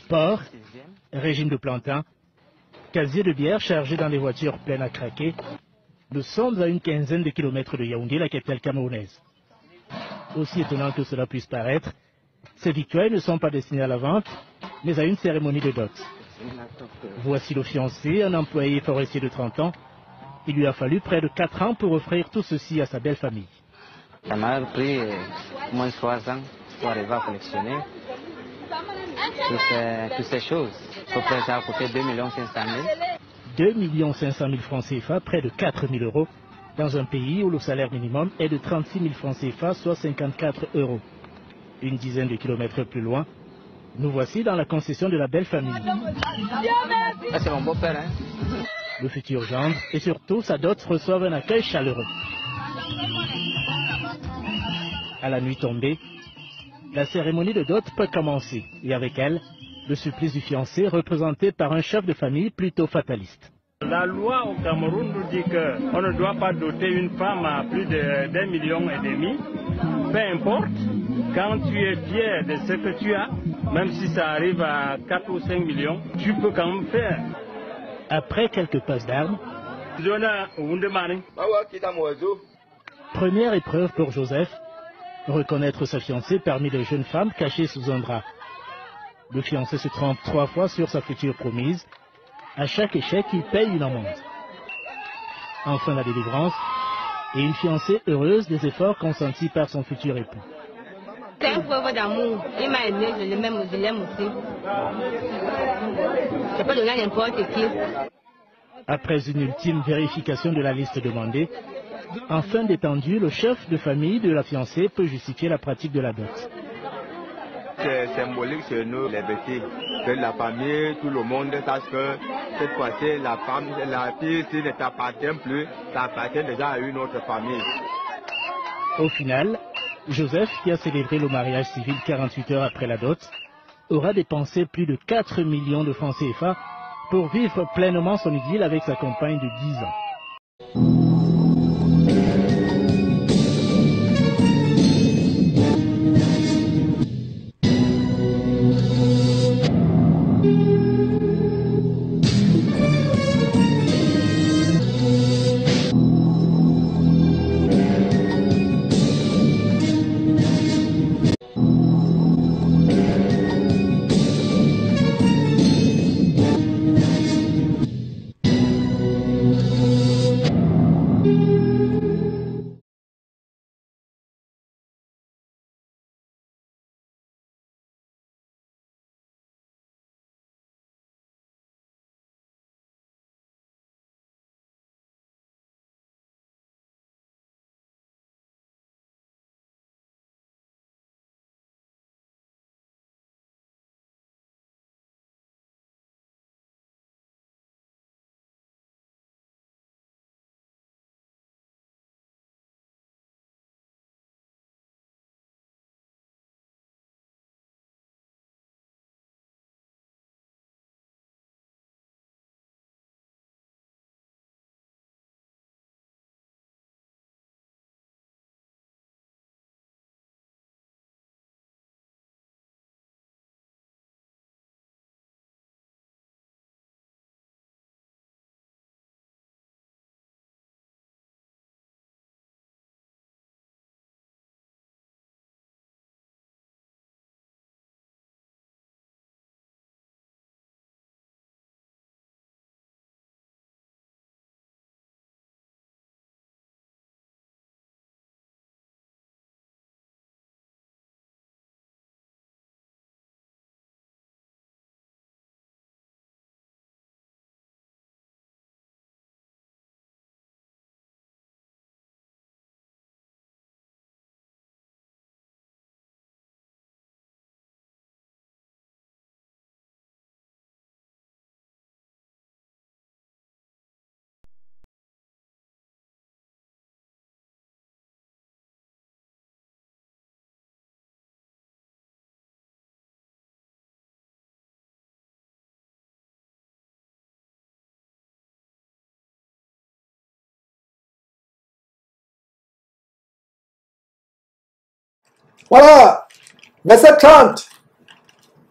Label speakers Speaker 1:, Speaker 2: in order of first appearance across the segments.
Speaker 1: Port, régime de plantain, casier de bière chargé dans des voitures pleines à craquer. Nous sommes à une quinzaine de kilomètres de Yaoundé, la capitale camerounaise. Aussi étonnant que cela puisse paraître, ces victoires ne sont pas destinées à la vente, mais à une cérémonie de dot. Voici le fiancé, un employé forestier de 30 ans. Il lui a fallu près de 4 ans pour offrir tout ceci à sa belle famille.
Speaker 2: Ça m'a pris au moins 3 ans pour arriver à collectionner toutes ces choses. Faut que ça a coûté 2 500 000.
Speaker 1: 2 500 000 francs CFA, près de 4 000 euros, dans un pays où le salaire minimum est de 36 000 francs CFA, soit 54 euros. Une dizaine de kilomètres plus loin, nous voici dans la concession de la belle famille.
Speaker 2: Ça, c'est mon beau-père, hein?
Speaker 1: Le futur gendre et surtout sa dot reçoivent un accueil chaleureux. À la nuit tombée, la cérémonie de dot peut commencer et avec elle, le supplice du fiancé représenté par un chef de famille plutôt fataliste.
Speaker 3: La loi au Cameroun nous dit qu'on ne doit pas doter une femme à plus de 1,5 million. Peu importe, quand tu es fier de ce que tu as, même si ça arrive à 4 ou 5 millions, tu peux quand même faire.
Speaker 1: Après quelques passes d'armes, première épreuve pour Joseph, reconnaître sa fiancée parmi les jeunes femmes cachées sous un drap. Le fiancé se trompe 3 fois sur sa future promise. À chaque échec, il paye une amende. Enfin la délivrance et une fiancée heureuse des efforts consentis par son futur époux.
Speaker 4: C'est un preuve d'amour. Il m'a aimé, je l'aime aussi. Je peux donner à n'importe qui.
Speaker 1: Après une ultime vérification de la liste demandée, enfin détendu, le chef de famille de la fiancée peut justifier la pratique de la dot.
Speaker 5: C'est symbolique chez nous, les petits, que la famille, tout le monde sache que cette fois-ci, la femme, la fille, s'il ne t'appartient plus, ça appartient déjà à une autre famille.
Speaker 1: Au final, Joseph, qui a célébré le mariage civil 48 heures après la dot, aura dépensé plus de 4 millions de francs CFA pour vivre pleinement son idylle avec sa compagne de 10 ans.
Speaker 6: Voilà, verset 30.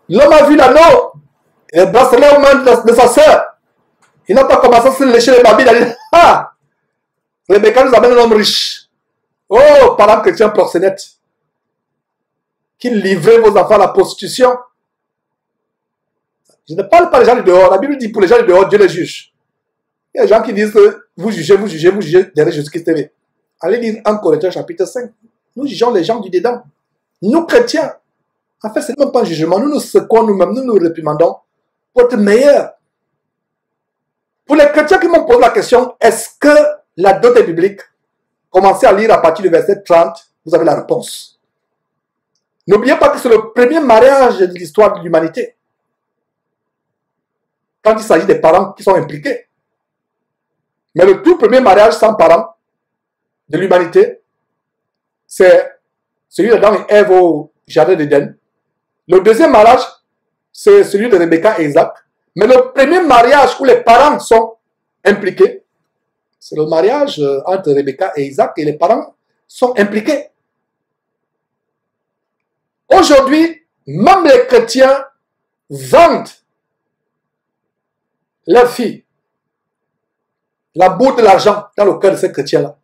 Speaker 6: L'homme a vu l'anneau les bracelets aux mains de sa sœur. Il n'a pas commencé à se lécher les babines. Il a dit, ah, Rebecca nous amène un homme riche. Oh, parents chrétiens proxénètes, qui livrez vos enfants à la prostitution. Je ne parle pas des gens du dehors. La Bible dit pour les gens du dehors, Dieu les juge. Il y a des gens qui disent que vous jugez derrière Jésus-Christ TV. Allez lire 1 Corinthiens chapitre 5. Nous jugeons les gens du dedans. Nous chrétiens. En fait, ce n'est même pas un jugement. Nous nous secouons nous-mêmes, nous nous réprimandons pour être meilleurs. Pour les chrétiens qui m'ont posé la question, est-ce que la dot est biblique? Commencez à lire à partir du verset 30, vous avez la réponse. N'oubliez pas que c'est le premier mariage de l'histoire de l'humanité. Quand il s'agit des parents qui sont impliqués. Mais le tout premier mariage sans parents de l'humanité, c'est celui d'Adam et Ève au jardin d'Éden. Le deuxième mariage, c'est celui de Rebecca et Isaac. Mais le premier mariage où les parents sont impliqués, c'est le mariage entre Rebecca et Isaac et les parents sont impliqués. Aujourd'hui, même les chrétiens vendent leurs filles. La bourre de l'argent dans le cœur de ces chrétiens-là.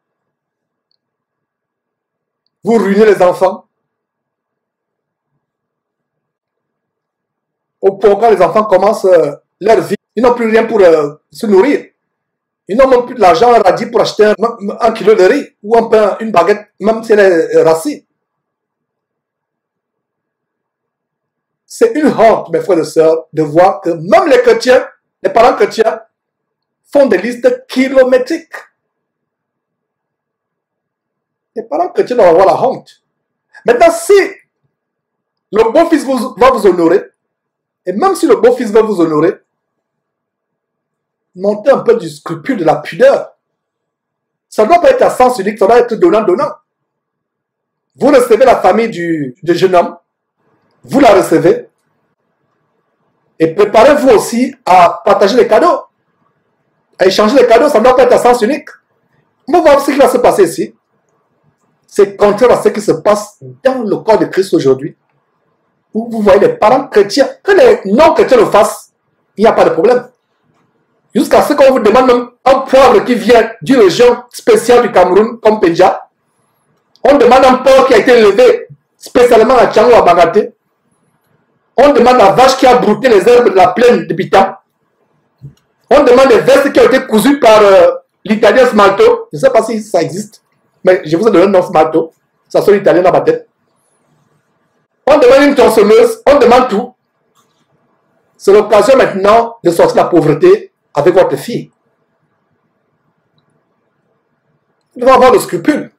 Speaker 6: Vous ruinez les enfants. Au point quand les enfants commencent leur vie, ils n'ont plus rien pour se nourrir. Ils n'ont même plus de l'argent radis pour acheter un kilo de riz ou un pain, une baguette, même si elle est rassis. C'est une honte, mes frères et sœurs, de voir que même les chrétiens, les parents chrétiens, font des listes kilométriques. Les parents chrétiens doivent avoir la honte. Maintenant, si le beau-fils va vous honorer, et même si le beau-fils va vous honorer, montez un peu du scrupule, de la pudeur. Ça ne doit pas être à sens unique, ça doit être donnant-donnant. Vous recevez la famille du jeune homme, vous la recevez, et préparez-vous aussi à partager les cadeaux, à échanger les cadeaux, ça ne doit pas être à sens unique. On va voir ce qui va se passer ici. C'est contraire à ce qui se passe dans le corps de Christ aujourd'hui, où vous voyez les parents chrétiens, que les non-chrétiens le fassent, il n'y a pas de problème. Jusqu'à ce qu'on vous demande même un poivre qui vient d'une région spéciale du Cameroun, comme Pédia. On demande un porc qui a été élevé spécialement à Tchangou, à Bagaté. On demande la vache qui a brouté les herbes de la plaine de Bitam. On demande des vestes qui ont été cousues par l'italien Smalto. Je ne sais pas si ça existe, mais je vous ai donné le nom Smalto. Ça sonne italien dans ma tête. On demande une tronçonneuse, on demande tout. C'est l'occasion maintenant de sortir de la pauvreté avec votre fille. Vous devez avoir le scrupule.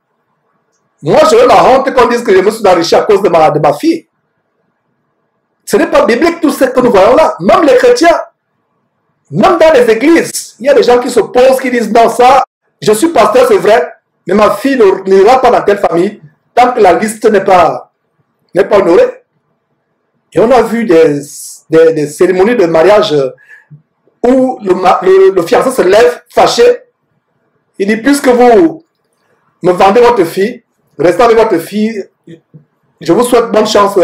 Speaker 6: Moi, j'aurais la honte qu'on dise que je me suis enrichi à cause de ma fille. Ce n'est pas biblique tout ce que nous voyons là. Même les chrétiens, même dans les églises, il y a des gens qui s'opposent, qui disent non, ça, je suis pasteur, c'est vrai, mais ma fille n'ira pas dans telle famille tant que la liste n'est pas honorée. Et on a vu des cérémonies de mariage où le fiancé se lève fâché. Il dit, puisque vous me vendez votre fille, restez avec votre fille, je vous souhaite bonne chance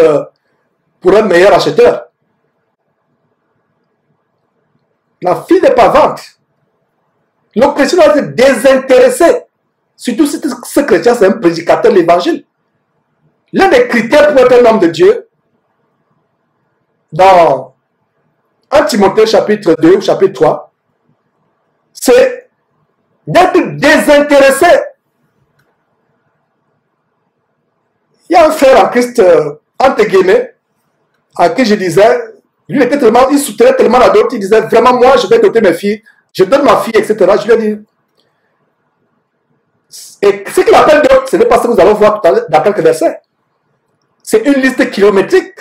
Speaker 6: pour un meilleur acheteur. La fille n'est pas vente. Le chrétien doit être désintéressé. Surtout si ce chrétien c'est un prédicateur de l'évangile. L'un des critères pour être un homme de Dieu, dans 1 Timothée chapitre 2 ou chapitre 3, c'est d'être désintéressé. Il y a un frère en Christ, entre guillemets, à qui je disais, lui il soutenait tellement la dot, il disait vraiment moi je vais doter mes filles, je donne ma fille, etc. Je lui ai dit, et ce qu'il appelle dot, ce n'est pas ce que nous allons voir tout à l'heure dans quelques versets. C'est une liste kilométrique.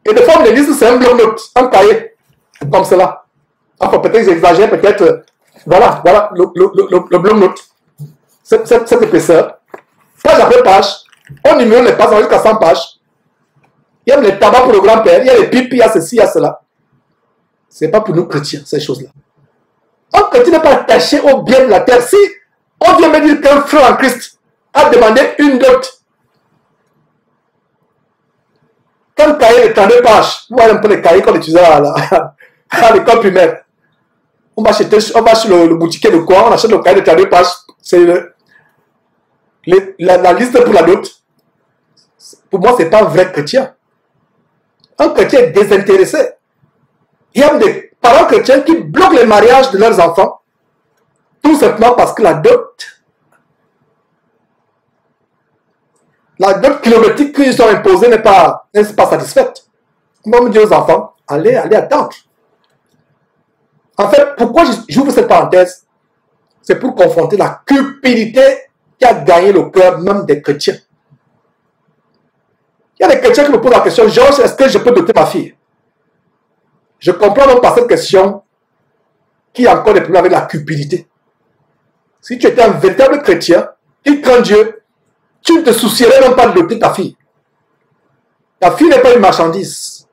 Speaker 6: Et des fois, les listes, c'est un bloc-notes, un cahier, comme cela. Enfin, peut-être j'exagère, peut-être, voilà, le bloc-notes. Cette épaisseur. Page après page, on numéro les pages jusqu'à 100 pages. Il y a les tabacs pour le grand-père, il y a les pipes, il y a ceci, il y a cela. Ce n'est pas pour nous chrétiens, ces choses-là. Un chrétien n'est pas attaché au bien de la terre. Si on vient me dire qu'un frère en Christ a demandé une dot, quand le cahier est 32 pages, vous voyez un peu les cahiers qu'on utilisait à l'école primaire. On va chez le boutiquier de quoi, on achète le cahier de 32 pages. C'est la liste pour la dot. Pour moi, ce n'est pas un vrai chrétien. Un chrétien est désintéressé. Il y a des parents chrétiens qui bloquent les mariages de leurs enfants, tout simplement parce que la dot kilométrique qu'ils ont imposée n'est pas satisfaite. On va me dire aux enfants, allez attendre. En fait, pourquoi j'ouvre cette parenthèse? C'est pour confronter la cupidité qui a gagné le cœur même des chrétiens. Il y a des chrétiens qui me posent la question, Georges, est-ce que je peux doter ma fille? Je comprends donc par cette question qu'il y a encore des problèmes avec la cupidité. Si tu étais un véritable chrétien qui craint Dieu, tu ne te soucierais même pas de doter ta fille. Ta fille n'est pas une marchandise.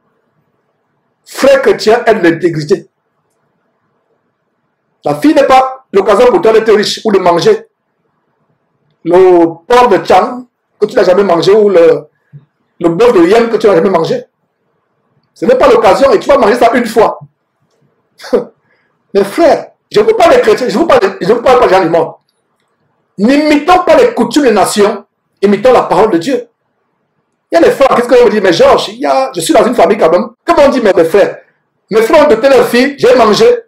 Speaker 6: Frère chrétien aide l'intégrité. La fille n'est pas l'occasion pour toi d'être riche ou de manger le porc de Tchang que tu n'as jamais mangé ou le bœuf de Yen que tu n'as jamais mangé. Ce n'est pas l'occasion et tu vas manger ça une fois. Mais frère, je ne veux pas les chrétiens, je ne veux pas les gens du monde. N'imitons pas les coutumes des nations, imitons la parole de Dieu. Il y a des frères, qu'est-ce qu'on me dit? Mais Georges, je suis dans une famille quand même. Comment on dit mes frères? Mes frères ont doté leur fille, j'ai mangé.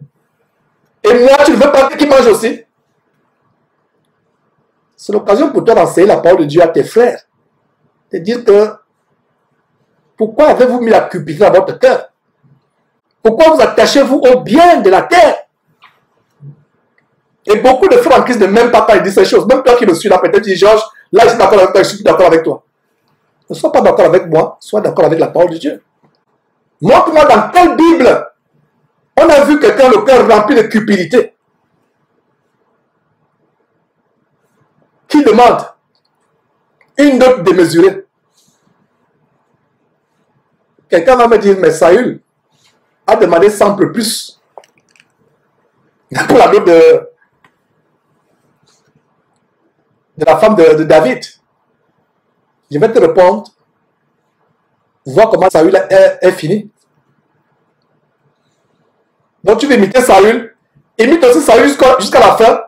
Speaker 6: Et moi, tu ne veux pas qu'ils mangent aussi? C'est l'occasion pour toi d'enseigner la parole de Dieu à tes frères. De dire que, pourquoi avez-vous mis la cupidité dans votre cœur? Pourquoi vous attachez-vous au bien de la terre? Et beaucoup de frères en Christ ne m'aiment pas quand ils disent ces choses. Même toi qui me suis là, peut-être dis Georges, là je suis d'accord avec toi, je suis d'accord avec toi. Ne sois pas d'accord avec moi, sois d'accord avec la parole de Dieu. Montre-moi dans quelle Bible on a vu quelqu'un le cœur rempli de cupidité qui demande une dot démesurée. Quelqu'un va me dire, mais Saül a demandé 100 plus pour la dot de la femme de David. Je vais te répondre, voir comment Saül est fini. Donc tu veux imiter Saül, imite aussi Saül jusqu'à la fin,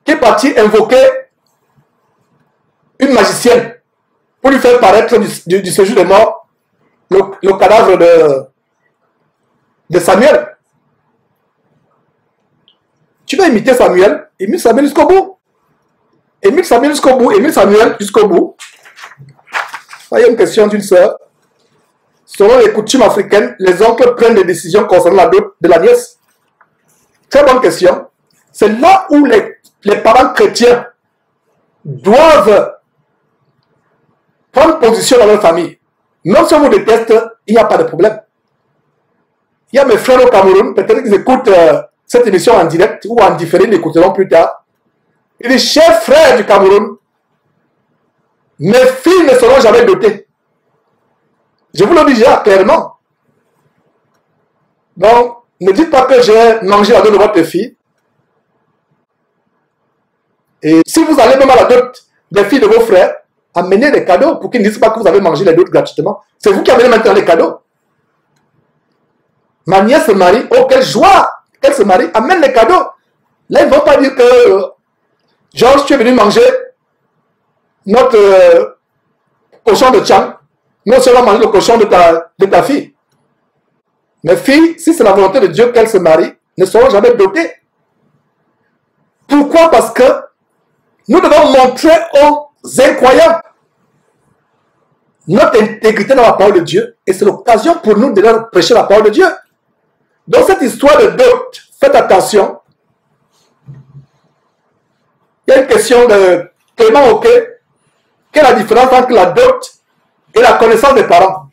Speaker 6: qui est parti invoquer une magicienne pour lui faire paraître du séjour des morts le cadavre de Samuel. Tu vas imiter Samuel, imite Samuel jusqu'au bout. Imite Samuel jusqu'au bout, imite Samuel jusqu'au bout. Il y a une question d'une sœur. Selon les coutumes africaines, les oncles prennent des décisions concernant la dot de la nièce. Très bonne question. C'est là où les parents chrétiens doivent prendre position dans leur famille. Même si on vous déteste, il n'y a pas de problème. Il y a mes frères au Cameroun, peut-être qu'ils écoutent cette émission en direct ou en différé, ils l'écouteront plus tard. Il dit, chers frères du Cameroun, mes filles ne seront jamais dotées. Je vous le dis déjà clairement. Donc, ne dites pas que j'ai mangé la dot de votre fille. Et si vous allez même à la dot des filles de vos frères, amenez des cadeaux pour qu'ils ne disent pas que vous avez mangé les dots gratuitement. C'est vous qui amenez maintenant les cadeaux. Ma nièce se marie, oh quelle joie qu'elle se marie, amène les cadeaux. Là, ils ne vont pas dire que Georges, tu es venu manger notre cochon de Tchang. Nous, on va manger le cochon de ta fille. Mes filles, si c'est la volonté de Dieu qu'elles se marient, ne seront jamais dotées. Pourquoi? Parce que nous devons montrer aux incroyants notre intégrité dans la parole de Dieu. Et c'est l'occasion pour nous de leur prêcher la parole de Dieu. Dans cette histoire de dot, faites attention. Il y a une question de Clément Oquet. Quelle est la différence entre la dot et la connaissance des parents?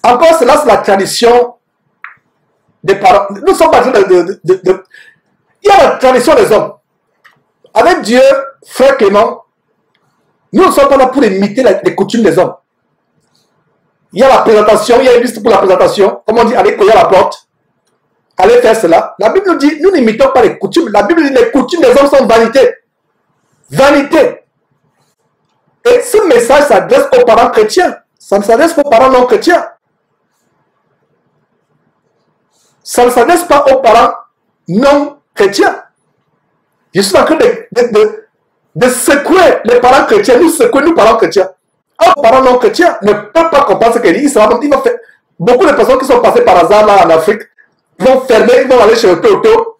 Speaker 6: Encore cela, c'est la tradition des parents. Nous sommes pas en train il y a la tradition des hommes. Avec Dieu, frère Clément, nous ne sommes pas là pour imiter les coutumes des hommes. Il y a la présentation, il y a une liste pour la présentation. Comme on dit, allez cogner à la porte. Allez faire cela. La Bible nous dit, nous n'imitons pas les coutumes. La Bible dit, les coutumes des hommes sont vanité. Vanité. Et ce message s'adresse aux parents chrétiens. Ça ne s'adresse pas aux parents non chrétiens. ça ne s'adresse pas aux parents non chrétiens. Je suis en train de secouer les parents chrétiens, nous secouer nous parents chrétiens. Un parent non chrétien ne peut pas comprendre ce qu'il dit. Il va faire. Beaucoup de personnes qui sont passées par hasard là en Afrique vont fermer, ils vont aller chez le Toto,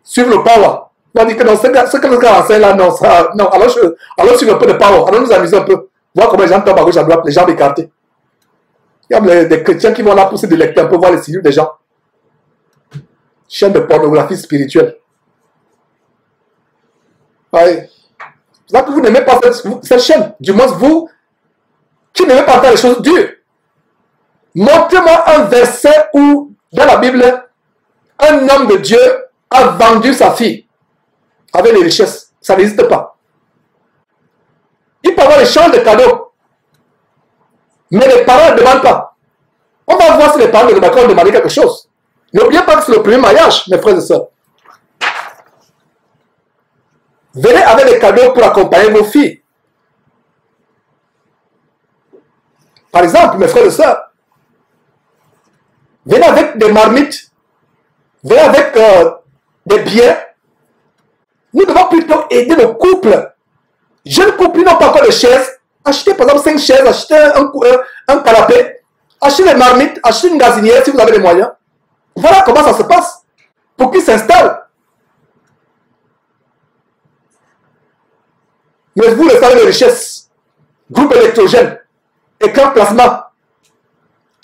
Speaker 6: suivre le power. Ils vont dire que non, ce que le gars enseigne là, non, ça, non, alors suivre un peu de power, alors nous amuser un peu, voir comment les gens tombent à gauche à droite, les jambes écartées. Il y a des chrétiens qui vont là pour se délecter un peu, voir les signes des gens. Chaîne de pornographie spirituelle. Ouais. C'est là que vous n'aimez pas cette chaîne. Du moins, vous qui n'aimez pas faire les choses dures. Montrez-moi un verset où, dans la Bible, un homme de Dieu a vendu sa fille avec les richesses. Ça n'existe pas. Il peut avoir l'échange de cadeaux. Mais les parents ne demandent pas. On va voir si les parents ne demandent pas demander quelque chose. N'oubliez pas que c'est le premier mariage, mes frères et sœurs. Venez avec des cadeaux pour accompagner vos filles. Par exemple, mes frères et sœurs, venez avec des marmites, venez avec des biens. Nous devons plutôt aider le couple. Jeunes couples n'ont pas encore de chaises. Achetez par exemple 5 chaises, achetez un canapé, achetez des marmites, achetez une gazinière si vous avez les moyens. Voilà comment ça se passe. Pour qu'ils s'installent. Mais vous, le savez, les richesses, groupe électrogène, écran plasma,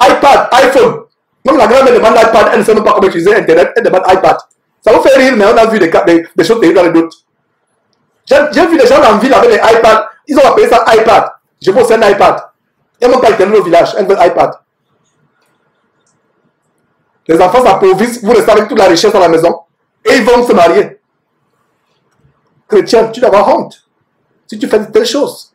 Speaker 6: iPad, iPhone. Même la grand-mère demande l'iPad, elle ne sait même pas comment utiliser Internet, elle demande iPad. Ça vous fait rire, mais on a vu des choses terribles dans les doutes. J'ai vu des gens en ville avec des iPads, ils ont appelé ça iPad. Je veux aussi un iPad. Il n'y a même pas Internet au village, elle veut iPad. Les enfants s'appauvrissent, vous restez avec toute la richesse dans la maison, et ils vont se marier. Chrétien, tu dois avoir honte si tu fais de telles choses.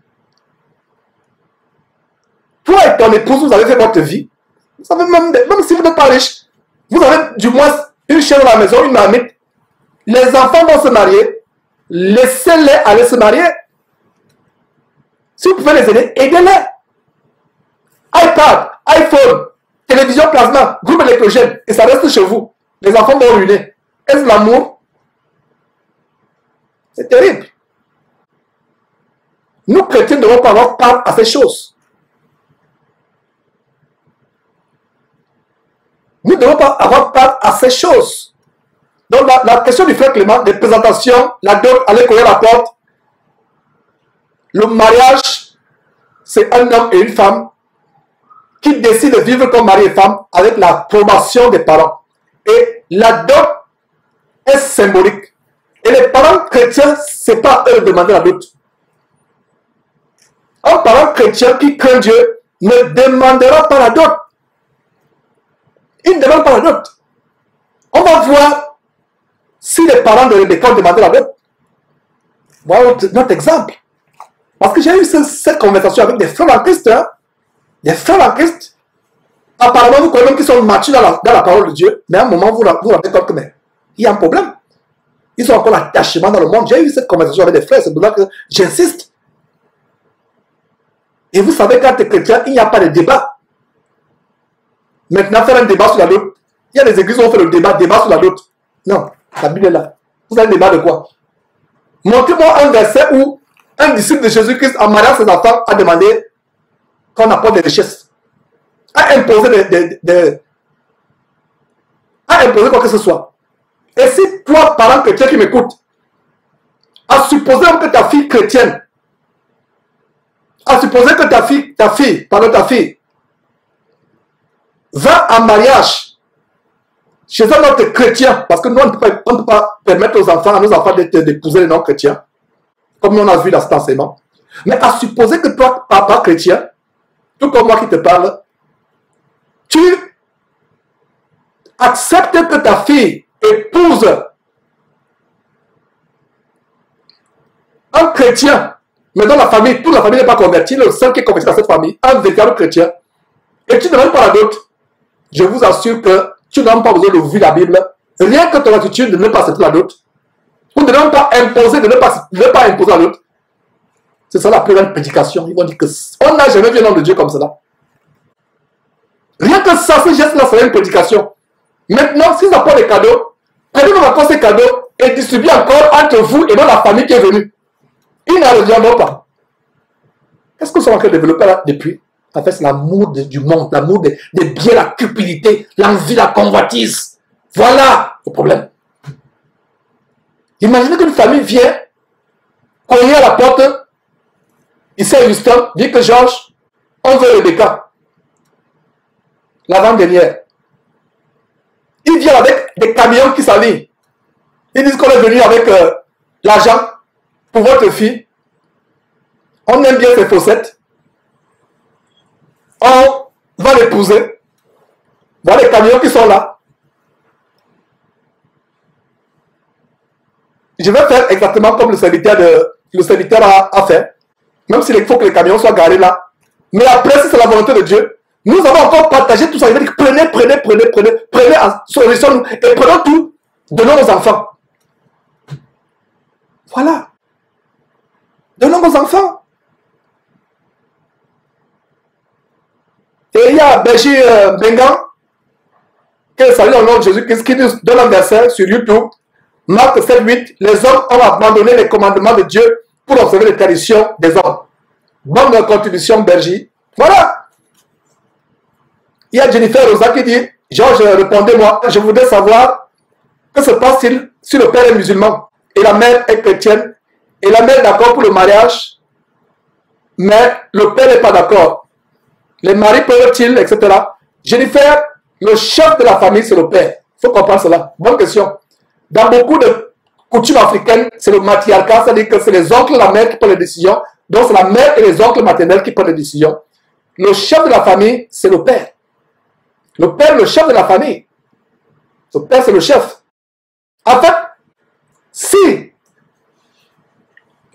Speaker 6: Toi et ton épouse, vous avez fait votre vie. Vous savez, même si vous n'êtes pas riche, vous avez du moins une chaise dans la maison, une marmite. Les enfants vont se marier. Laissez-les aller se marier. Si vous pouvez les aider, aidez-les. iPad, iPhone, télévision plasma, groupe électrogène, et ça reste chez vous. Les enfants vont ruiner. Est-ce l'amour? C'est terrible. Nous, chrétiens, ne devons pas avoir part à ces choses. Nous ne devons pas avoir part à ces choses. Donc, la question du frère Clément, des présentations, la dot, aller courir la porte, le mariage, c'est un homme et une femme qui décident de vivre comme mari et femme avec l'approbation des parents. Et la dot est symbolique. Et les parents chrétiens, ce n'est pas eux de demander la dot. Un parent chrétien qui craint Dieu ne demandera pas la dot. Il ne demande pas la dot. On va voir si les parents de Rebecca ont demandé la dot. Voilà notre exemple. Parce que j'ai eu cette conversation avec des frères en Christ. Hein? Des frères en Christ. Apparemment, vous connaissez qui sont matures dans la parole de Dieu. Mais à un moment, vous rendez compte que il y a un problème. Ils ont encore l'attachement dans le monde. J'ai eu cette conversation avec des frères. C'est pour ça que j'insiste. Et vous savez, quand tu es chrétien, il n'y a pas de débat. Maintenant, faire un débat sur la dot. Il y a des églises où on fait le débat sur la dot. Non, la Bible est là. Vous avez un débat de quoi? Montrez-moi un verset où un disciple de Jésus-Christ, en mariant ses enfants, a demandé qu'on apporte des richesses. A imposé a imposé quoi que ce soit. Et si toi, parent chrétien qui m'écoute, à supposer que ta fille chrétienne, à supposer que ta fille, va en mariage chez un autre chrétien, parce que nous, on ne peut pas permettre à nos enfants d'épouser les non-chrétiens, comme on a vu dans cet enseignement. Mais à supposer que toi, papa chrétien, tout comme moi qui te parle, tu acceptes que ta fille épouse un chrétien, mais dans la famille, toute la famille n'est pas convertie, le seul qui est converti dans cette famille, un véritable chrétien, et tu ne demandes pas la dot, je vous assure que tu n'as pas besoin de ouvrir la Bible, rien que ton attitude de ne pas accepter la dot, ou de ne pas imposer, de ne pas imposer la dot, c'est ça la plus grande prédication. Ils vont dire que on n'a jamais vu un homme de Dieu comme cela. Rien que ça, ce geste-là, c'est une prédication. Maintenant, s'ils apportent des cadeaux, prenez même encore ces cadeaux et distribuez encore entre vous et dans la famille qui est venue. Ils n'en reviendront pas. Qu'est-ce que nous sommes en train de développer là depuis? En fait, c'est l'amour du monde, l'amour des biens, la cupidité, l'envie, la convoitise. Voilà le problème. Imaginez qu'une famille vient cogner à la porte, ici à Houston, dit que Georges, on veut Rebecca, l'avant-dernière. Ils viennent avec des camions qui s'alignent. Ils disent qu'on est venu avec l'argent pour votre fille. On aime bien ses faussettes. On va l'épouser. Voilà les camions qui sont là. Je vais faire exactement comme le serviteur a fait. Même s'il faut que les camions soient garés là. Mais après, si c'est la volonté de Dieu, nous avons encore partagé tout ça. Il veut dire prenez en solution et prenons tout, donnons aux enfants. Voilà. Donnons aux enfants. Et il y a Béji Bengan, qui est salué au nom de Jésus-Christ, qui nous donne un verset sur YouTube. Marc 7:8, les hommes ont abandonné les commandements de Dieu pour observer les traditions des hommes. Bonne contribution, Bergie. Voilà. Il y a Jennifer Rosa qui dit, Georges, répondez-moi, je voudrais savoir que se passe-t-il si le père est musulman et la mère est chrétienne et la mère est d'accord pour le mariage, mais le père n'est pas d'accord. Les maris peuvent-ils, etc. Jennifer, le chef de la famille, c'est le père. Il faut comprendre cela. Bonne question. Dans beaucoup de coutumes africaines, c'est le matriarcat, c'est-à-dire que c'est les oncles et la mère qui prennent les décisions. Donc c'est la mère et les oncles maternels qui prennent les décisions. Le chef de la famille, c'est le père. Le père, le chef de la famille. Le père, c'est le chef. En fait, si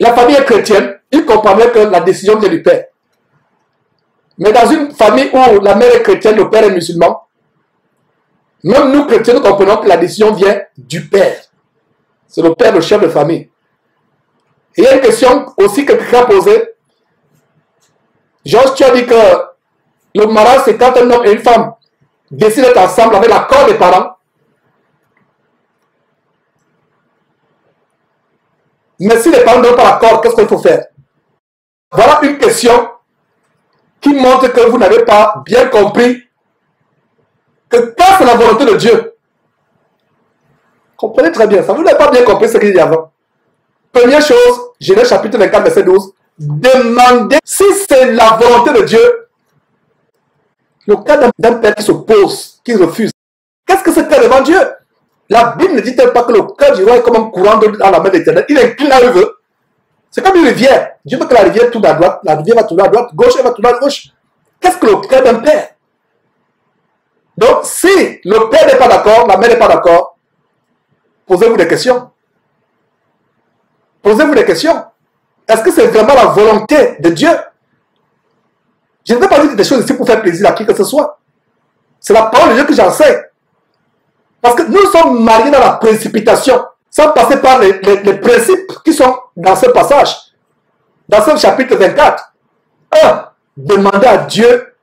Speaker 6: la famille est chrétienne, il comprendrait que la décision vient du père. Mais dans une famille où la mère est chrétienne, le père est musulman, même nous chrétiens, nous comprenons que la décision vient du père. C'est le père, le chef de famille. Et il y a une question aussi que quelqu'un a posée. Georges, tu as dit que le mariage, c'est quand un homme et une femme décident d'être ensemble avec l'accord des parents. Mais si les parents ne donnent pas l'accord, qu'est-ce qu'il faut faire? Voilà une question qui montre que vous n'avez pas bien compris que quand c'est la volonté de Dieu, comprenez très bien ça, vous n'avez pas bien compris ce qu'il y a avant. Première chose, Genèse chapitre 24, verset 12, demandez si c'est la volonté de Dieu. Le cas d'un père qui s'oppose, qui refuse, qu'est-ce que c'est que devant Dieu? La Bible ne dit-elle pas que le cœur du roi est comme un courant d'eau dans la main de l'Éternel? Il incline là où il veut. C'est comme une rivière. Dieu veut que la rivière tourne à droite, la rivière va tourner à droite, gauche, elle va tourner à gauche. Qu'est-ce que le cœur d'un père? Donc, si le père n'est pas d'accord, la mère n'est pas d'accord, posez-vous des questions. Posez-vous des questions. Est-ce que c'est vraiment la volonté de Dieu? Je ne vais pas dire des choses ici pour faire plaisir à qui que ce soit. C'est la parole de Dieu que j'enseigne. Parce que nous sommes mariés dans la précipitation, sans passer par les principes qui sont dans ce passage. Dans ce chapitre 24. 1. Demandez à Dieu,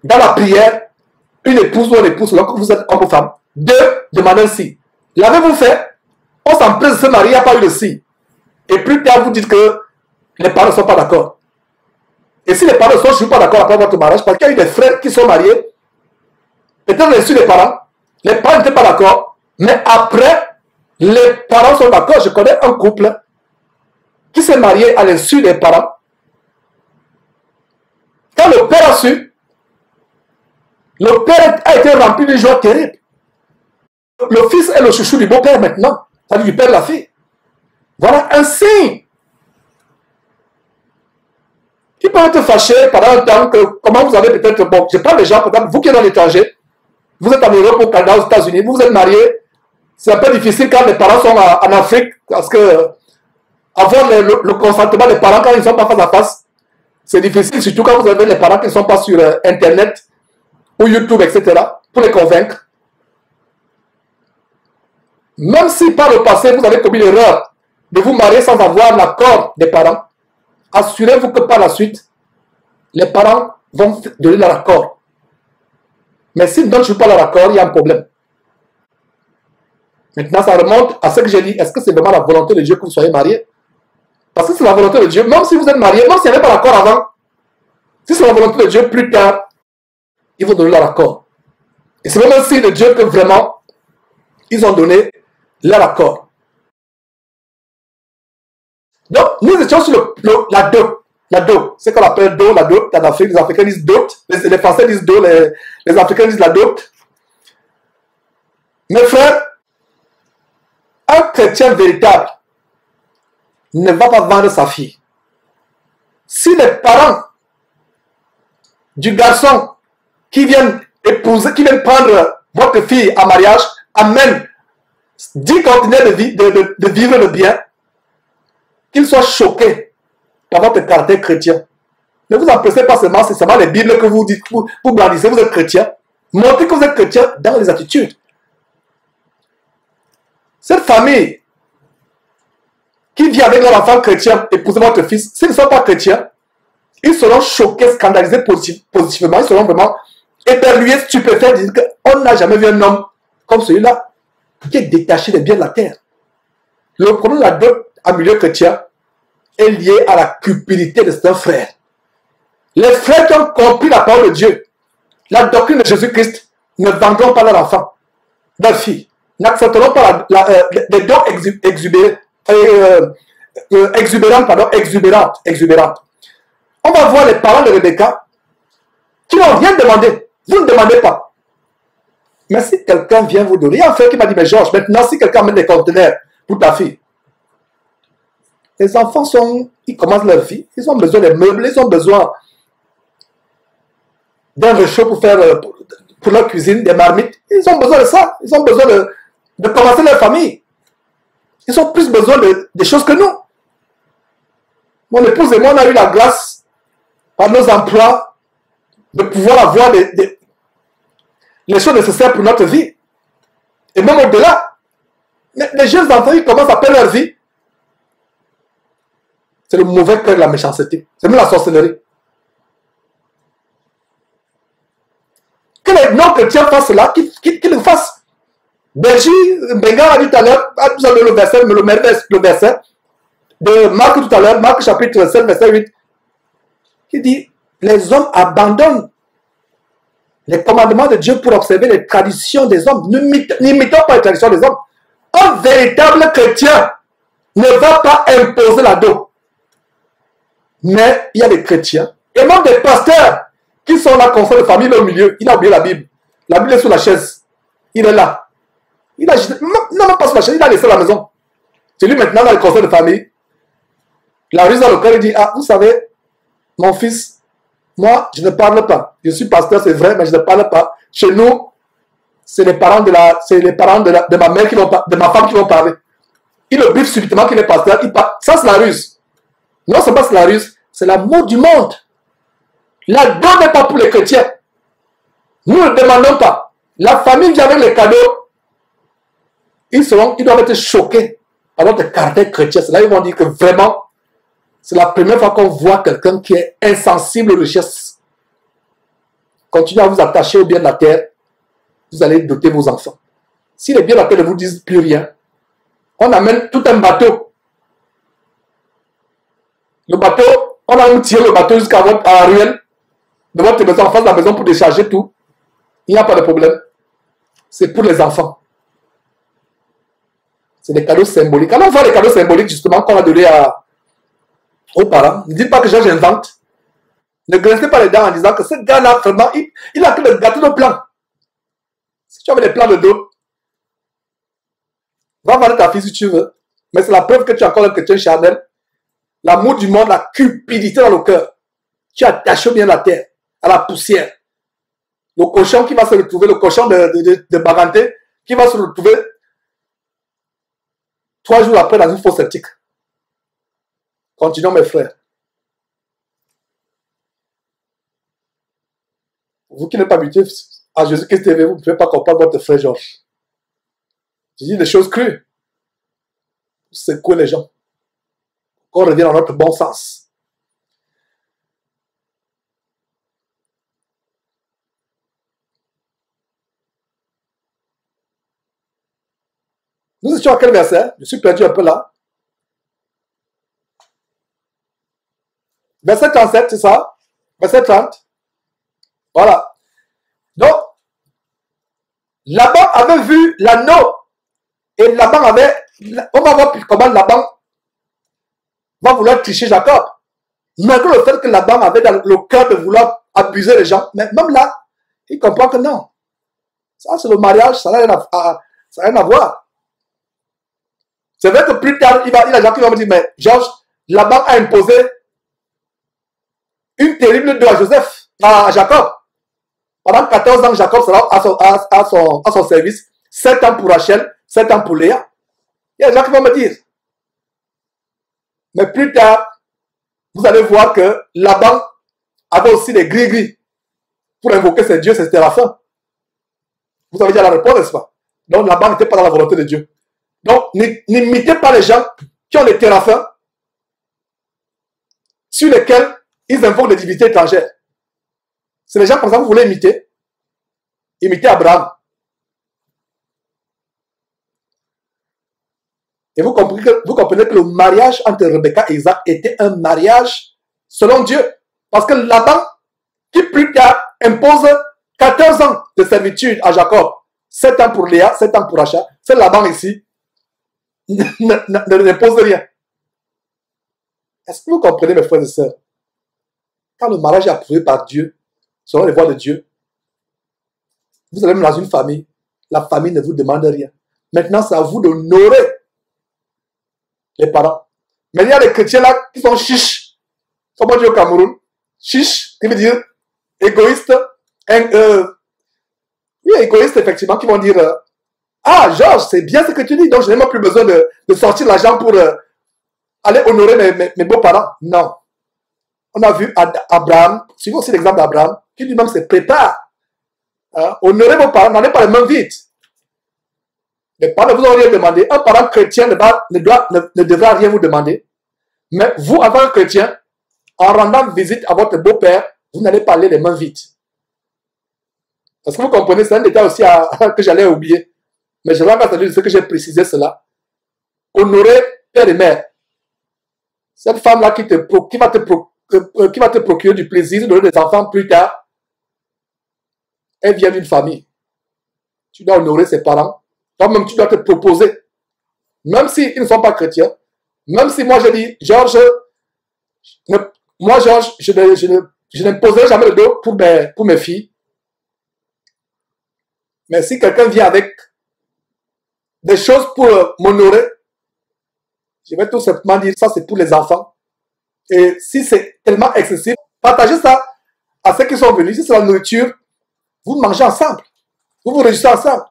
Speaker 6: dans la prière, une épouse ou un épouse, donc vous êtes homme ou femme. 2. Demandez un si. L'avez-vous fait? On s'empresse de se marier, il n'y a pas eu de si. Et plus tard, vous dites que les parents ne sont pas d'accord. Et si les parents ne sont pas d'accord après votre mariage, parce qu'il y a eu des frères qui sont mariés, peut-être reçu les parents n'étaient pas d'accord, mais après, les parents sont d'accord. Je connais un couple qui s'est marié à l'insu des parents. Quand le père a su, le père a été rempli d'une joie terrible. Le fils est le chouchou du beau-père maintenant, c'est-à-dire du père de la fille. Voilà un signe. Qui peut être fâché pendant un temps que, comment vous avez peut-être, bon, je parle des gens, par exemple, vous qui êtes dans l'étranger, vous êtes en Europe ou au Canada, aux États-Unis, vous êtes mariés, c'est un peu difficile quand les parents sont en Afrique, parce que avoir le consentement des parents quand ils ne sont pas face à face, c'est difficile, surtout quand vous avez les parents qui ne sont pas sur Internet ou YouTube, etc., pour les convaincre. Même si par le passé, vous avez commis l'erreur de vous marier sans avoir l'accord des parents, assurez-vous que par la suite, les parents vont donner leur accord. Mais s'ils ne donnent toujours pas leur accord, il y a un problème. Maintenant, ça remonte à ce que j'ai dit. Est-ce que c'est vraiment la volonté de Dieu que vous soyez mariés? Parce que c'est la volonté de Dieu. Même si vous êtes mariés, même s'il n'y avait pas d'accord avant, si c'est la volonté de Dieu, plus tard, ils vont donner leur accord. Et c'est même un signe de Dieu que vraiment, ils ont donné leur accord. Donc, nous étions sur la dot. La dot, c'est qu'on appelle dot, la dot. En Afrique, les Africains disent dot. Les Français disent dot, les Africains disent la dot. Mes frères, un chrétien véritable ne va pas vendre sa fille. Si les parents du garçon qui viennent épouser, qui viennent prendre votre fille en mariage, amènent 10 conteneurs de vivre le bien, qu'ils soient choqués par votre caractère chrétien. Ne vous empressez pas seulement, c'est seulement les Bibles que vous dites, vous brandissez, vous êtes chrétien. Montrez que vous êtes chrétien dans les attitudes. Cette famille qui vit avec leur enfant chrétien, épousez votre fils, s'ils ne sont pas chrétiens, ils seront choqués, scandalisés positivement, ils seront vraiment éberlués, stupéfaits, disent qu'on n'a jamais vu un homme comme celui-là, qui est détaché des biens de la terre. Le problème de la dot en milieu chrétien est lié à la cupidité de certains frères. Les frères qui ont compris la parole de Dieu, la doctrine de Jésus-Christ, ne vendront pas leur enfant, leur fille, n'accepteront pas les dons exubérantes. On va voir les parents de Rebecca qui n'ont rien demandé. Vous ne demandez pas. Mais si quelqu'un vient vous donner, il y a un frère qui m'a dit, mais Georges, maintenant si quelqu'un met des conteneurs pour ta fille, les enfants ils commencent leur vie, ils ont besoin des meubles, ils ont besoin d'un réchaud pour leur cuisine, des marmites, ils ont besoin de ça, ils ont besoin de commencer leur famille. Ils ont plus besoin des choses que nous. Mon épouse et moi, on a eu la grâce, par nos emplois, de pouvoir avoir les choses nécessaires pour notre vie. Et même au-delà, les jeunes enfants, ils commencent à perdre leur vie. C'est le mauvais cœur de la méchanceté. C'est même la sorcellerie. Que les non-chrétiens fassent cela, qu'ils le fassent. Benji, Benga a dit tout à l'heure, vous avez le verset de Marc tout à l'heure, Marc chapitre 7, verset 8, qui dit, les hommes abandonnent les commandements de Dieu pour observer les traditions des hommes. N'imitons pas les traditions des hommes. Un véritable chrétien ne va pas imposer la dot. Mais il y a des chrétiens et même des pasteurs qui sont là, conseil de famille, au milieu. Il a oublié la Bible. La Bible est sur la chaise. Il est là. Il a non, même pas sur la chaise, il a laissé la maison. C'est lui maintenant dans le conseil de famille. La ruse dans le cœur, il dit, ah, vous savez, mon fils, moi, je ne parle pas. Je suis pasteur, c'est vrai, mais je ne parle pas. Chez nous, c'est les parents de ma mère de ma femme qui vont parler. Il le biffe subitement qu'il est pasteur. Ça, c'est la ruse. Non, c'est pas la ruse, c'est l'amour du monde. La dot n'est pas pour les chrétiens. Nous ne demandons pas. La famille vient avec les cadeaux. Ils doivent être choqués par notre caractère chrétien. C'est là ils vont dire que vraiment, c'est la première fois qu'on voit quelqu'un qui est insensible aux richesses. Continuez à vous attacher aux biens de la terre. Vous allez doter vos enfants. Si les biens de la terre ne vous disent plus rien, on amène tout un bateau. Le bateau, on a tiré le bateau jusqu'à la ruelle de votre maison, en face de la maison pour décharger tout. Il n'y a pas de problème. C'est pour les enfants. C'est des cadeaux symboliques. Alors on voit les cadeaux symboliques justement qu'on a donné aux parents. Ne dites pas que j'invente. Ne grincez pas les dents en disant que ce gars-là, vraiment, il a que le gâteau de plan. Si tu avais des plans de dos, va vendre ta fille si tu veux. Mais c'est la preuve que tu es encore un chrétien charnel. L'amour du monde, la cupidité dans le cœur. Tu attaches bien la terre, à la poussière. Le cochon qui va se retrouver, le cochon de Baganté, qui va se retrouver 3 jours après dans une fosse septique. Continuons mes frères. Vous qui n'êtes pas habitués à Jésus-Christ TV, vous ne pouvez pas comprendre votre frère Georges. Je dis des choses crues. Secouer les gens. Qu'on revienne dans notre bon sens. Nous étions à quel verset? Je suis perdu un peu là. Verset 37, c'est ça? Verset 30. Voilà. Donc, Laban avait vu l'anneau. Et Laban avait... On va voir comment Laban va vouloir tricher Jacob. Malgré le fait que Laban avait dans le cœur de vouloir abuser les gens. Mais même là, il comprend que non. Ça, c'est le mariage, ça n'a rien à voir. C'est vrai que plus tard, il y a des gens qui vont me dire, mais Georges, Laban a imposé une terrible dot à Joseph, à Jacob. Pendant 14 ans, Jacob sera à son service. 7 ans pour Rachel, 7 ans pour Léa. Il y a des gens qui vont me dire. Mais plus tard, vous allez voir que Laban avait aussi des gris-gris pour invoquer ses dieux, c'était la fin. Vous avez déjà la réponse, n'est-ce pas? Donc Laban n'était pas dans la volonté de Dieu. Donc n'imitez pas les gens qui ont des téraphins sur lesquels ils invoquent des divinités étrangères. C'est les gens comme ça que vous voulez imiter. Imitez Abraham. Et vous comprenez que le mariage entre Rebecca et Isaac était un mariage selon Dieu. Parce que Laban, qui plus tard impose 14 ans de servitude à Jacob, 7 ans pour Léa, 7 ans pour Rachel, c'est Laban ici, n'impose rien. Est-ce que vous comprenez, mes frères et sœurs? Quand le mariage est approuvé par Dieu, selon les voies de Dieu, vous allez même dans une famille, la famille ne vous demande rien. Maintenant, c'est à vous d'honorer les parents. Mais il y a des chrétiens là qui sont chiches. Comment dire au Cameroun? Chiche, qui veut dire égoïste. Oui, égoïste, effectivement, qui vont dire ah, Georges, c'est bien ce que tu dis, donc je n'ai même plus besoin de sortir l'argent pour aller honorer mes beaux-parents. Non. On a vu Abraham, suivons aussi l'exemple d'Abraham, qui lui-même se prépare. Honorer vos parents, n'en est pas les mains vides. Les parents ne vous ont rien demandé. Un parent chrétien ne devra rien vous demander. Mais vous, en tant que chrétien, en rendant visite à votre beau-père, vous n'allez pas aller les mains vides. Est-ce que vous comprenez? C'est un détail aussi que j'allais oublier. Mais je vais entendu ce que j'ai précisé cela. Honorer père et mère. Cette femme-là qui va te procurer du plaisir, de donner des enfants plus tard, elle vient d'une famille. Tu dois honorer ses parents. Toi-même, tu dois te proposer. Même s'ils ne sont pas chrétiens. Même si moi je dis, Georges, je n'imposerai jamais le dos pour mes filles. Mais si quelqu'un vient avec des choses pour m'honorer, je vais tout simplement dire, ça c'est pour les enfants. Et si c'est tellement excessif, partagez ça à ceux qui sont venus. Si c'est la nourriture, vous mangez ensemble. Vous vous réjouissez ensemble.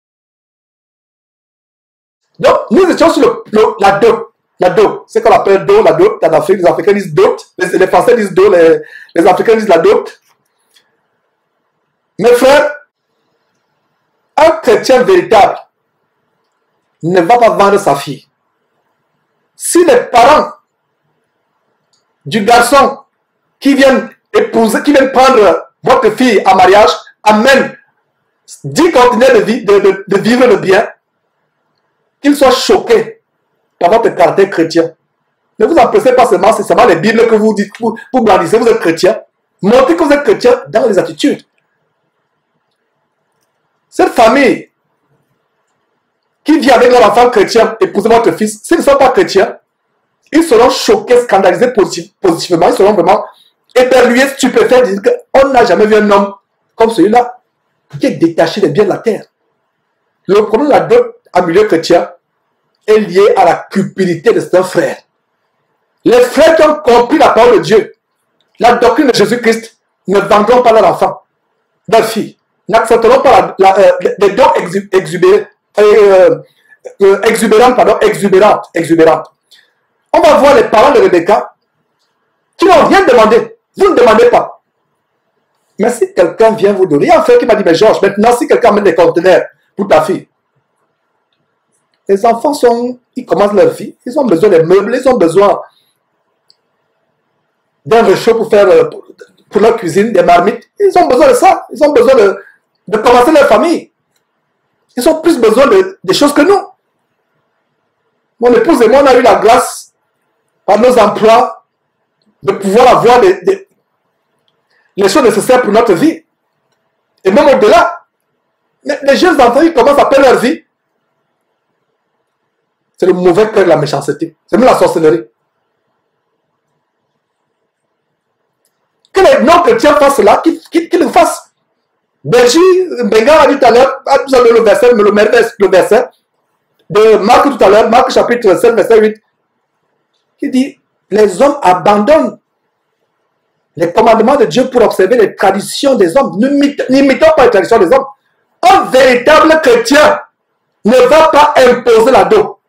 Speaker 6: Donc, nous étions sur la dot. La dot. C'est qu'on appelle dot, la dot. En Afrique, les Africains disent dot. Les Français disent dot, les Africains disent la dot. Mes frères, un chrétien véritable ne va pas vendre sa fille. Si les parents du garçon qui viennent épouser, qui viennent prendre votre fille en mariage, amènent 10 conteneurs de vivre le bien, qu'ils soient choqués par votre caractère chrétien. Ne vous empressez pas seulement, c'est seulement les Bibles que vous dites, vous brandissez, vous êtes chrétien. Montrez que vous êtes chrétien dans les attitudes. Cette famille qui vit avec leur enfant chrétien, épouser votre fils, s'ils ne sont pas chrétiens, ils seront choqués, scandalisés positivement, ils seront vraiment éperlués, stupéfaits, disent qu'on n'a jamais vu un homme comme celui-là, qui est détaché des biens de la terre. Le problème de la dot en milieu chrétien est lié à la cupidité de certains frères. Les frères qui ont compris la parole de Dieu, la doctrine de Jésus-Christ, ne vendront pas leur enfant, leur fille, n'accepteront pas les dons exubérantes. On va voir les parents de Rebecca qui n'ont rien demandé. Vous ne demandez pas. Mais si quelqu'un vient vous donner, il y a un frère qui m'a dit, mais Georges, maintenant si quelqu'un met des conteneurs pour ta fille, les enfants ils commencent leur vie, ils ont besoin des meubles, ils ont besoin d'un réchaud pour leur cuisine, des marmites, ils ont besoin de ça, ils ont besoin de commencer leur famille. Ils ont plus besoin des choses que nous. Mon épouse et moi, on a eu la grâce, par nos emplois, de pouvoir avoir les choses nécessaires pour notre vie. Et même au-delà, les jeunes enfants, ils commencent à perdre leur vie. C'est le mauvais cœur de la méchanceté. C'est même la sorcellerie. Que les non-chrétiens fassent cela, qu'ils le fassent. Benji, Benga a dit tout à l'heure, vous avez le verset de Marc tout à l'heure, Marc chapitre 7, verset 8, qui dit, les hommes abandonnent les commandements de Dieu pour observer les traditions des hommes. N'imitons pas les traditions des hommes. Un véritable chrétien ne va pas imposer la dos.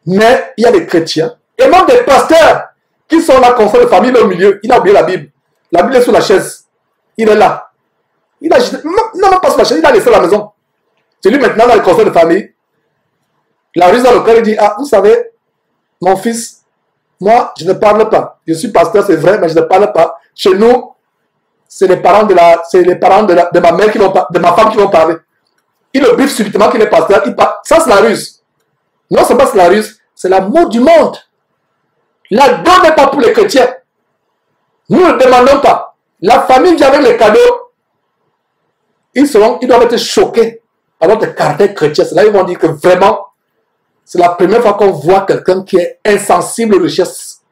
Speaker 6: Mais il y a des chrétiens, et même des pasteurs, qui sont là, conseil de famille, au milieu. Il a oublié la Bible. La Bible est sous la chaise. Il est là. Il a, non, même pas sur la chaise, il a laissé la maison. C'est lui maintenant dans le conseil de famille. La ruse dans le cœur, il dit, ah, vous savez, mon fils, moi, je ne parle pas. Je suis pasteur, c'est vrai, mais je ne parle pas. Chez nous, c'est les parents de ma mère de ma femme qui vont parler. Il le briefe subitement qu'il est pasteur. Ça, c'est la ruse. Non, c'est pas la ruse, c'est l'amour du monde. La don n'est pas pour les chrétiens. Nous ne demandons pas. La famille vient avec les cadeaux. Ils doivent être choqués par notre caractère chrétien. C'est là ils vont dire que vraiment, c'est la première fois qu'on voit quelqu'un qui est insensible aux richesses.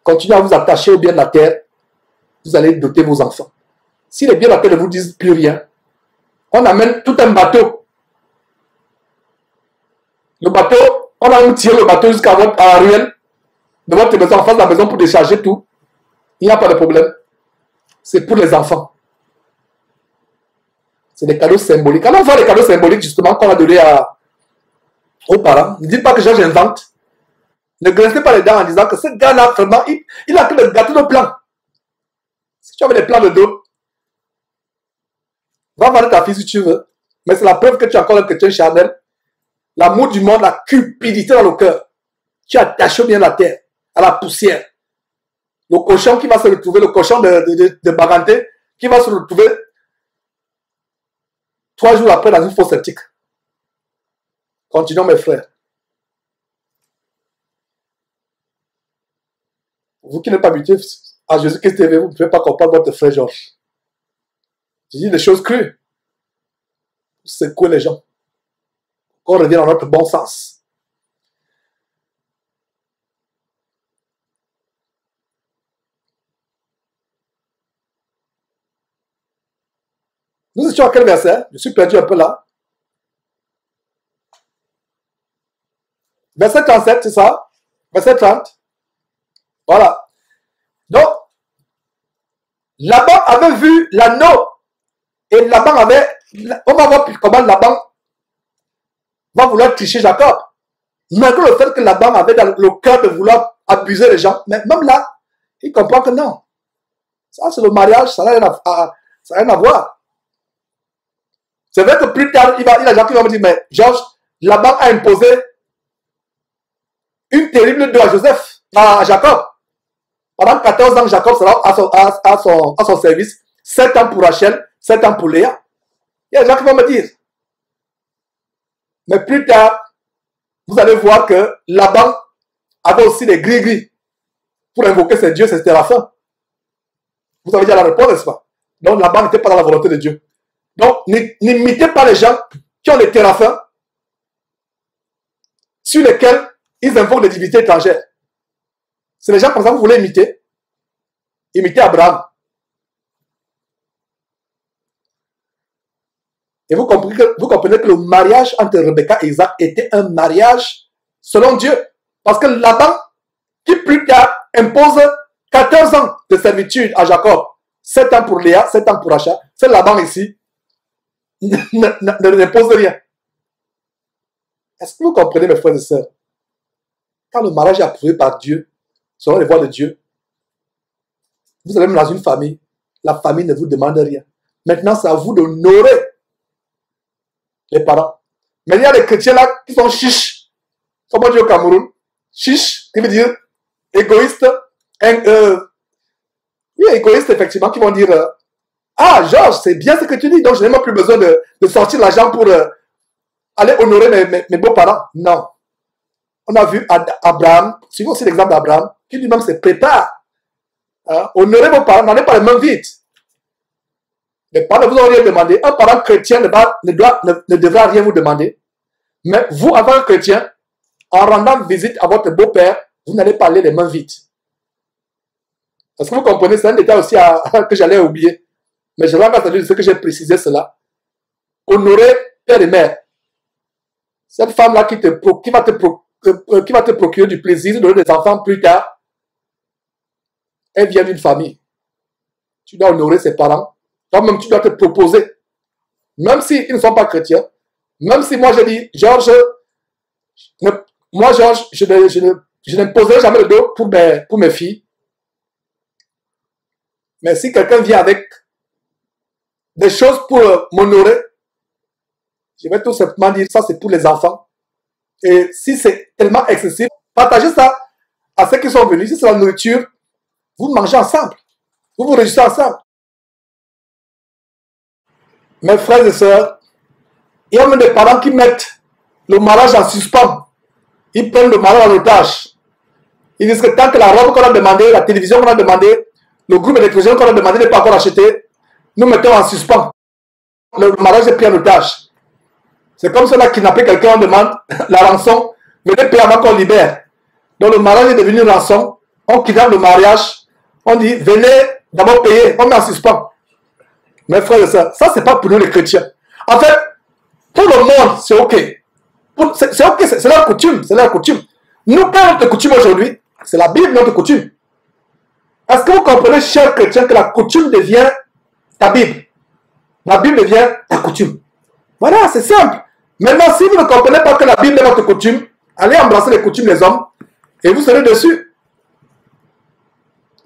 Speaker 6: Continuez à vous attacher au bien de la terre. Vous allez doter vos enfants. Si les biens de la terre ne vous disent plus rien, on amène tout un bateau. Le bateau, on a tiré le bateau jusqu'à la ruelle de votre maison, en face de la maison pour décharger tout. Il n'y a pas de problème. C'est pour les enfants. C'est des cadeaux symboliques. Alors on voit les cadeaux symboliques justement qu'on a donné aux parents. Ne dites pas que j'invente. Ne grincez pas les dents en disant que ce gars-là, vraiment, il a que le gâteau de plan. Si tu avais des plans de dos, va voir ta fille si tu veux. Mais c'est la preuve que tu es encore un chrétien charnel. L'amour du monde, la cupidité dans le cœur. Tu attaches bien la terre, à la poussière. Le cochon qui va se retrouver, le cochon de Baganté, qui va se retrouver 3 jours après dans une fosse septique. Continuons mes frères. Vous qui n'êtes pas habitués à Jésus-Christ TV, vous ne pouvez pas comprendre votre frère Georges. Je dis des choses crues. C'est quoi les gens? Qu'on revient dans notre bon sens. Nous étions à quel verset? Je suis perdu un peu là. Verset 37, c'est ça? Verset 30. Voilà. Donc, Laban avait vu l'anneau. Et Laban avait... On va voir comment Laban va vouloir tricher Jacob. Malgré le fait que Laban avait dans le cœur de vouloir abuser les gens. Mais même là, il comprend que non. Ça, c'est le mariage, ça n'a rien à voir. C'est vrai que plus tard, il y a des gens qui vont me dire, mais Georges, Laban a imposé une terrible dot à Joseph, à Jacob. Pendant 14 ans, Jacob sera à son service. 7 ans pour Rachel, 7 ans pour Léa. Il y a des gens qui vont me dire. Mais plus tard, vous allez voir que Laban avait aussi des gris-gris pour invoquer ses dieux, c'était la fin. Vous avez déjà la réponse, n'est-ce pas? Donc Laban n'était pas dans la volonté de Dieu. Donc n'imitez pas les gens qui ont des téraphins sur lesquels ils invoquent des divinités étrangères. C'est les gens comme ça que vous voulez imiter. Imitez Abraham. Et vous comprenez que le mariage entre Rebecca et Isaac était un mariage selon Dieu. Parce que Laban, qui plus tard impose 14 ans de servitude à Jacob, 7 ans pour Léa, 7 ans pour Rachel, c'est Laban ici, n'impose rien. Est-ce que vous comprenez, mes frères et sœurs? Quand le mariage est approuvé par Dieu, selon les voies de Dieu, vous allez même dans une famille, la famille ne vous demande rien. Maintenant, c'est à vous d'honorer les parents. Mais il y a des chrétiens là qui sont chiches. Comme on dit au Cameroun. Chiche, qui veut dire égoïste. Oui, égoïste, effectivement, qui vont dire ah, Georges, c'est bien ce que tu dis, donc je n'ai même plus besoin de sortir l'argent pour aller honorer mes beaux-parents. Non. On a vu Abraham, suivons aussi l'exemple d'Abraham, qui lui-même se prépare. Honorer vos parents, n'allez pas les mains vides. Les parents ne vous ont rien demandé. Un parent chrétien ne devra rien vous demander. Mais vous, en tant que chrétien, en rendant visite à votre beau-père, vous n'allez pas aller les mains vides. Est-ce que vous comprenez? C'est un détail aussi que j'allais oublier. Mais je vais encore ce que j'ai précisé cela. Honorer père et mère. Cette femme-là qui va te procurer du plaisir, de donner des enfants plus tard, elle vient d'une famille. Tu dois honorer ses parents. Toi-même, tu dois te proposer. Même s'ils ne sont pas chrétiens. Même si moi, je dis, Georges, je n'imposerai jamais le dos pour mes filles. Mais si quelqu'un vient avec des choses pour m'honorer, je vais tout simplement dire, ça c'est pour les enfants. Et si c'est tellement excessif, partagez ça à ceux qui sont venus. Si c'est la nourriture, vous mangez ensemble. Vous vous réjouissez ensemble. Mes frères et sœurs, il y a même des parents qui mettent le mariage en suspens. Ils prennent le mariage en otage. Ils disent que tant que la robe qu'on a demandé, la télévision qu'on a demandé, le groupe d'électricien qu'on a demandé n'est pas encore acheté, nous mettons en suspens. Le mariage est pris en otage. C'est comme cela qui n'a pas quelqu'un, on demande la rançon, venez payer avant qu'on libère. Donc le mariage est devenu une rançon, on kidnappe le mariage, on dit venez d'abord payer, on met en suspens. Mes frères et sœurs, ça c'est pas pour nous les chrétiens. En fait, pour le monde, c'est ok. C'est ok, c'est leur coutume, c'est leur coutume. Nous, quand notre coutume aujourd'hui, c'est la Bible notre coutume. Est-ce que vous comprenez, chers chrétiens, que la coutume devient ta Bible? La Bible devient ta coutume. Voilà, c'est simple. Maintenant, si vous ne comprenez pas que la Bible est votre coutume, allez embrasser les coutumes des hommes et vous serez dessus.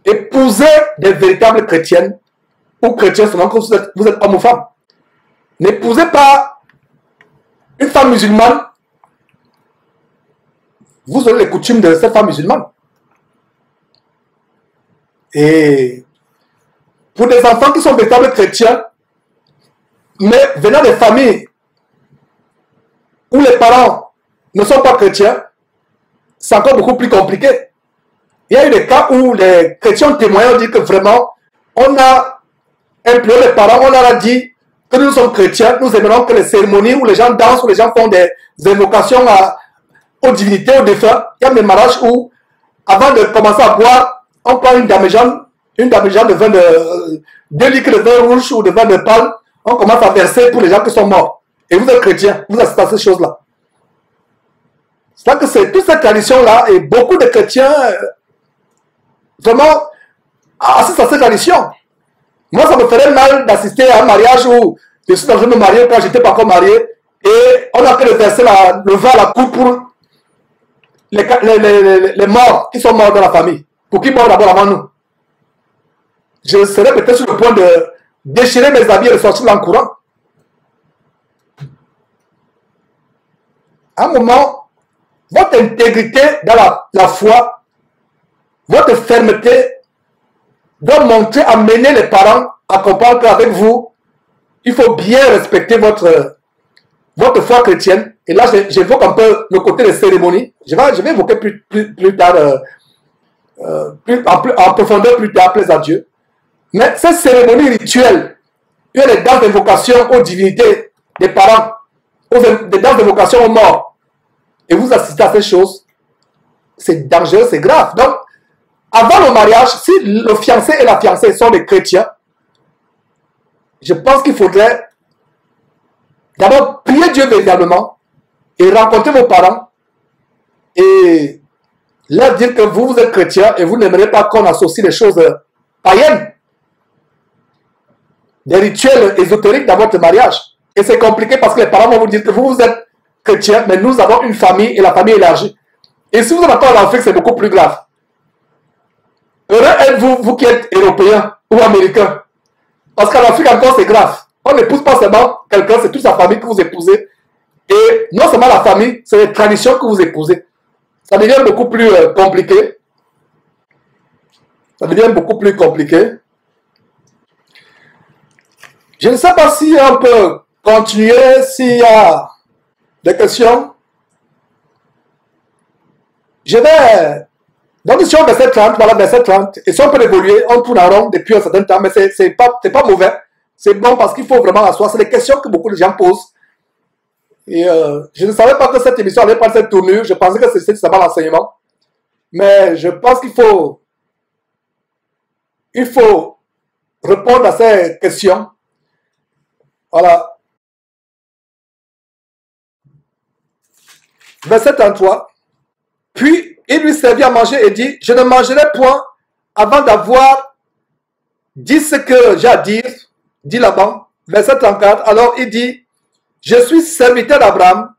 Speaker 6: Épousez des véritables chrétiennes ou chrétiens selon que vous êtes homme ou femme. N'épousez pas une femme musulmane. Vous aurez les coutumes de cette femme musulmane. Et pour des enfants qui sont véritables chrétiens, mais venant des familles où les parents ne sont pas chrétiens, c'est encore beaucoup plus compliqué. Il y a eu des cas où les chrétiens témoignent, disent que vraiment, on a imploré les parents, on leur a dit que nous sommes chrétiens, nous aimerons que les cérémonies où les gens dansent, où les gens font des invocations aux divinités, aux défunts. Il y a des mariages où, avant de commencer à boire, on prend une damigeane de vin de 2 litres de vin rouge ou de vin de palme, on commence à verser pour les gens qui sont morts. Et vous êtes chrétien, vous assistez à ces choses-là. C'est que c'est toute cette tradition-là, et beaucoup de chrétiens vraiment assistent à cette tradition. Moi, ça me ferait mal d'assister à un mariage où je suis en train de me marier quand je n'étais pas encore marié, et on a fait verser le vin à la coupe pour les morts qui sont morts dans la famille. Pour qui meurent d'abord avant nous. Je serais peut-être sur le point de déchirer mes habits et de sortir en courant. À un moment, votre intégrité dans la foi, votre fermeté doit montrer, amener les parents à comprendre qu'avec vous, il faut bien respecter votre foi chrétienne. Et là, j'évoque un peu le côté des cérémonies. Je vais évoquer plus tard, en profondeur plus tard, plaise à Dieu. Mais ces cérémonies rituelles, il y a des danses d'invocation aux divinités des parents, des danses d'invocation aux morts. Et vous assistez à ces choses, c'est dangereux, c'est grave. Donc, avant le mariage, si le fiancé et la fiancée sont des chrétiens, je pense qu'il faudrait d'abord prier Dieu véritablement et rencontrer vos parents et leur dire que vous êtes chrétien et vous n'aimerez pas qu'on associe les choses païennes, des rituels ésotériques dans votre mariage. Et c'est compliqué parce que les parents vont vous dire que vous êtes chrétien, mais nous avons une famille et la famille élargie. Et si vous êtes encore en Afrique, c'est beaucoup plus grave. Heureux êtes-vous, vous qui êtes européens ou américains. Parce qu'en Afrique encore, c'est grave. On n'épouse pas seulement quelqu'un, c'est toute sa famille que vous épousez. Et non seulement la famille, c'est les traditions que vous épousez. Ça devient beaucoup plus compliqué. Ça devient beaucoup plus compliqué. Je ne sais pas si on peut continuer, s'il y a les questions. Je vais... Donc, si on verset 30, voilà, verset 30, et si on peut évoluer, on tourne en rond depuis un certain temps, mais c'est pas mauvais. C'est bon parce qu'il faut vraiment asseoir. C'est des questions que beaucoup de gens posent. Et je ne savais pas que cette émission allait prendre cette tournure. Je pensais que c'était seulement l'enseignement. Mais je pense qu'il faut répondre à ces questions. Voilà. Verset 33. Puis, il lui servit à manger et dit, je ne mangerai point avant d'avoir dit ce que j'ai à dire, dit Laban. Verset 34. Alors il dit, je suis serviteur d'Abraham.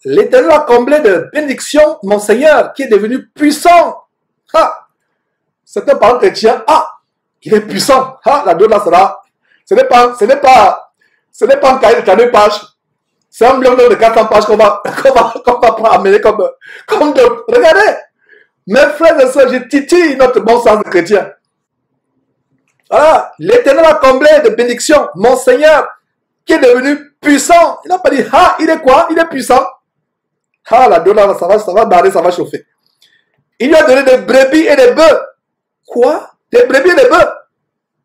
Speaker 6: L'Éternel a comblé de bénédictions mon Seigneur qui est devenu puissant. Ah, c'est un parent chrétien. Ah, il est puissant. Ah, la donne là sera. Ce n'est pas un cahier de 32 pages. C'est un bloc de 400 pages qu'on va amener comme de... Regardez, mes frères et sœurs, je titille notre bon sens de chrétien. Voilà, l'Éternel a comblé de bénédictions mon Seigneur qui est devenu puissant. Il n'a pas dit, ah, il est quoi? Il est puissant. Ah, la donne, ça va barrer, ça va chauffer. Il lui a donné des brebis et des bœufs. Quoi? Des brebis et des bœufs?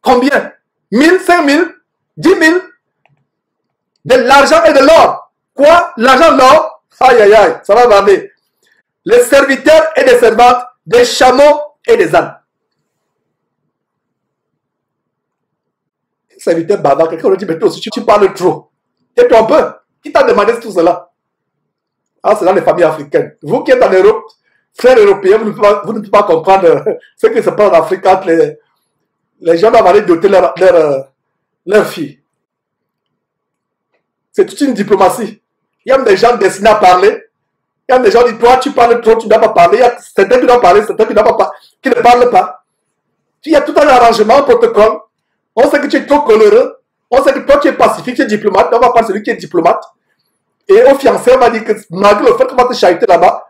Speaker 6: Combien? 1000, 5000, 10 000? De l'argent et de l'or. Quoi? L'argent, l'or? Aïe, aïe, aïe, ça va barrer. Les serviteurs et les servantes, des chameaux et des ânes. Serviteur bavard, quelqu'un lui dit, mais toi aussi, tu parles trop. Tais-toi un peu. Qui t'a demandé tout cela? Ah, c'est dans les familles africaines. Vous qui êtes en Europe, frères européens, vous ne pouvez pas comprendre ce qui se passe en Afrique quand les gens doivent aller doter leur fille. C'est toute une diplomatie. Il y a des gens destinés à parler. Il y a des gens qui disent, toi, tu parles trop, tu ne dois pas parler. Il y a certains qui doivent parler, certains qui ne parlent pas. Il y a tout un arrangement, un protocole. On sait que tu es trop coloreux. On sait que toi, tu es pacifique, tu es diplomate. On va prendre celui qui est diplomate. Et au fiancé, on va dire que malgré le fait qu'on va te chahuter là-bas,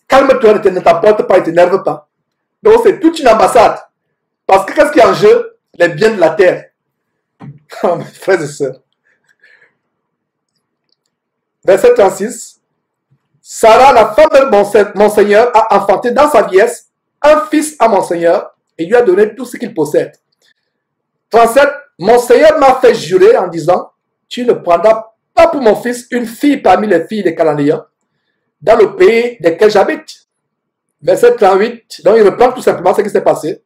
Speaker 6: calme-toi, ne t'emporte pas, ne t'énerve pas. Donc, c'est toute une ambassade. Parce que qu'est-ce qui est en jeu? Les biens de la terre. Oh, mes frères et sœurs. Verset 36. Sarah, la femme de mon Seigneur, a enfanté dans sa vieillesse un fils à mon Seigneur et lui a donné tout ce qu'il possède. 37. Mon Seigneur m'a fait jurer en disant, tu ne prendras pas pour mon fils une fille parmi les filles des Cananéens dans le pays desquels j'habite. Verset 38. Donc il reprend tout simplement ce qui s'est passé.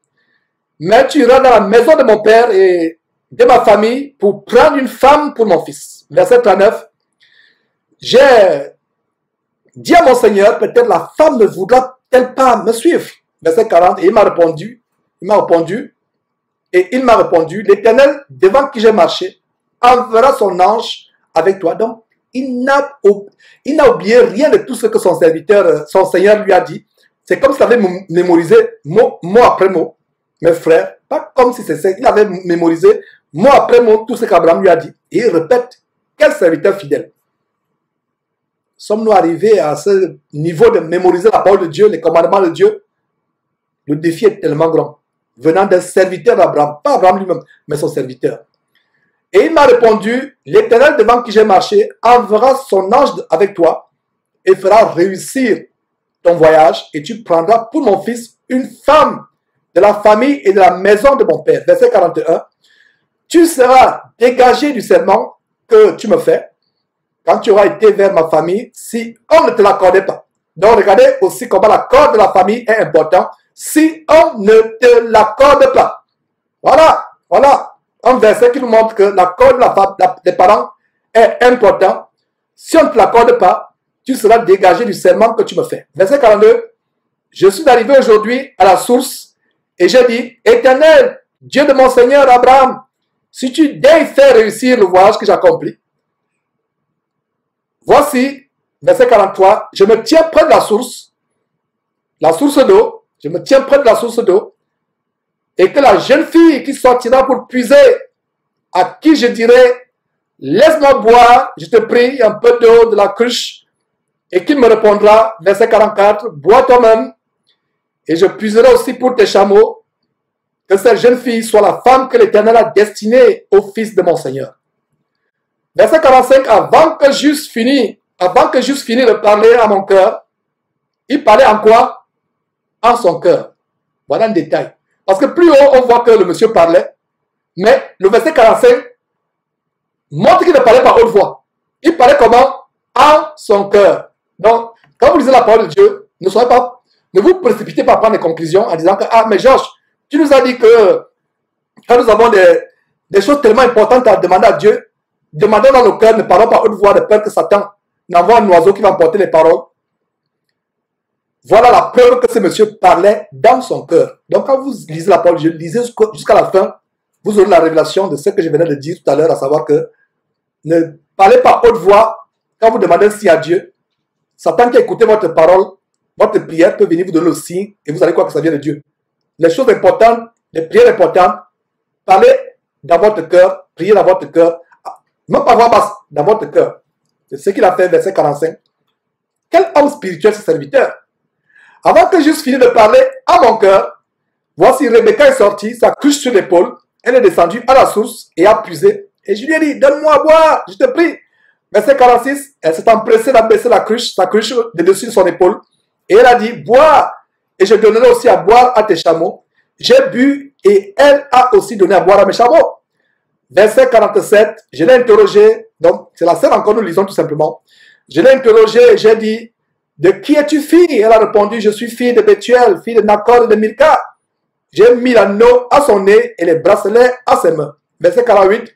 Speaker 6: Mais tu iras dans la maison de mon père et de ma famille pour prendre une femme pour mon fils. Verset 39. J'ai dit à mon Seigneur, peut-être la femme ne voudra-t-elle pas me suivre. Verset 40. Et il m'a répondu, l'Éternel devant qui j'ai marché enverra son ange avec toi. Donc, il n'a oublié rien de tout ce que son Seigneur lui a dit. C'est comme s'il avait mémorisé mot après mot. Mes frères, pas comme si c'était... Il avait mémorisé mot après mot tout ce qu'Abraham lui a dit. Et il répète, quel serviteur fidèle. Sommes-nous arrivés à ce niveau de mémoriser la parole de Dieu, les commandements de Dieu? Le défi est tellement grand. Venant d'un serviteur d'Abraham, pas Abraham lui-même, mais son serviteur. Et il m'a répondu, l'Éternel devant qui j'ai marché enverra son ange avec toi et fera réussir ton voyage et tu prendras pour mon fils une femme de la famille et de la maison de mon père. Verset 41. Tu seras dégagé du serment que tu me fais quand tu auras été vers ma famille si on ne te l'accordait pas. Donc regardez aussi comment l'accord de la famille est important si on ne te l'accorde pas. Voilà un verset qui nous montre que l'accord des parents est important. Si on ne te l'accorde pas, tu seras dégagé du serment que tu me fais. Verset 42. Je suis arrivé aujourd'hui à la source et j'ai dit, Éternel, Dieu de mon Seigneur Abraham, si tu daignes faire réussir le voyage que j'accomplis, voici, verset 43, je me tiens près de la source d'eau, je me tiens près de la source d'eau, et que la jeune fille qui sortira pour puiser, à qui je dirai, laisse-moi boire, je te prie, un peu d'eau de la cruche, et qu'il me répondra, verset 44, bois toi-même, et je puiserai aussi pour tes chameaux, que cette jeune fille soit la femme que l'Éternel a destinée au fils de mon Seigneur. Verset 45, avant que j'eusse fini de parler à mon cœur, il parlait en quoi? En son cœur. Voilà un détail. Parce que plus haut, on voit que le monsieur parlait, mais le verset 45 montre qu'il ne parlait pas haute voix. Il parlait comment? En son cœur. Donc, quand vous lisez la parole de Dieu, ne vous précipitez pas à prendre des conclusions en disant que, ah, mais Georges, tu nous as dit que quand nous avons des choses tellement importantes à demander à Dieu, demandons dans le cœur, ne parlons pas haute voix de peur que Satan n'envoie un oiseau qui va emporter les paroles. Voilà la preuve que ce monsieur parlait dans son cœur. Donc, quand vous lisez la parole de Dieu, lisez jusqu'à la fin, vous aurez la révélation de ce que je venais de dire tout à l'heure, à savoir que ne parlez pas haute voix quand vous demandez un signe à Dieu. Satan qui a écouté votre parole, votre prière peut venir vous donner le signe et vous allez croire que ça vient de Dieu. Les choses importantes, les prières importantes, parlez dans votre cœur, priez dans votre cœur, même pas voix basse, dans votre cœur. C'est ce qu'il a fait, verset 45. Quel homme spirituel ce serviteur? Avant que j'eusse fini de parler à mon cœur, voici Rebecca est sortie, sa cruche sur l'épaule, elle est descendue à la source et a puisé. Et je lui ai dit, donne-moi à boire, je te prie. Verset 46, elle s'est empressée d'abaisser sa cruche de dessus de son épaule. Et elle a dit, bois, et je donnerai aussi à boire à tes chameaux. J'ai bu, et elle a aussi donné à boire à mes chameaux. Verset 47, je l'ai interrogé, donc c'est la scène encore, nous lisons tout simplement. Je l'ai interrogé et j'ai dit, de qui es-tu fille? Elle a répondu, je suis fille de Bethuel, fille de Nacor et de Milka. J'ai mis l'anneau à son nez et les bracelets à ses mains. Verset 48,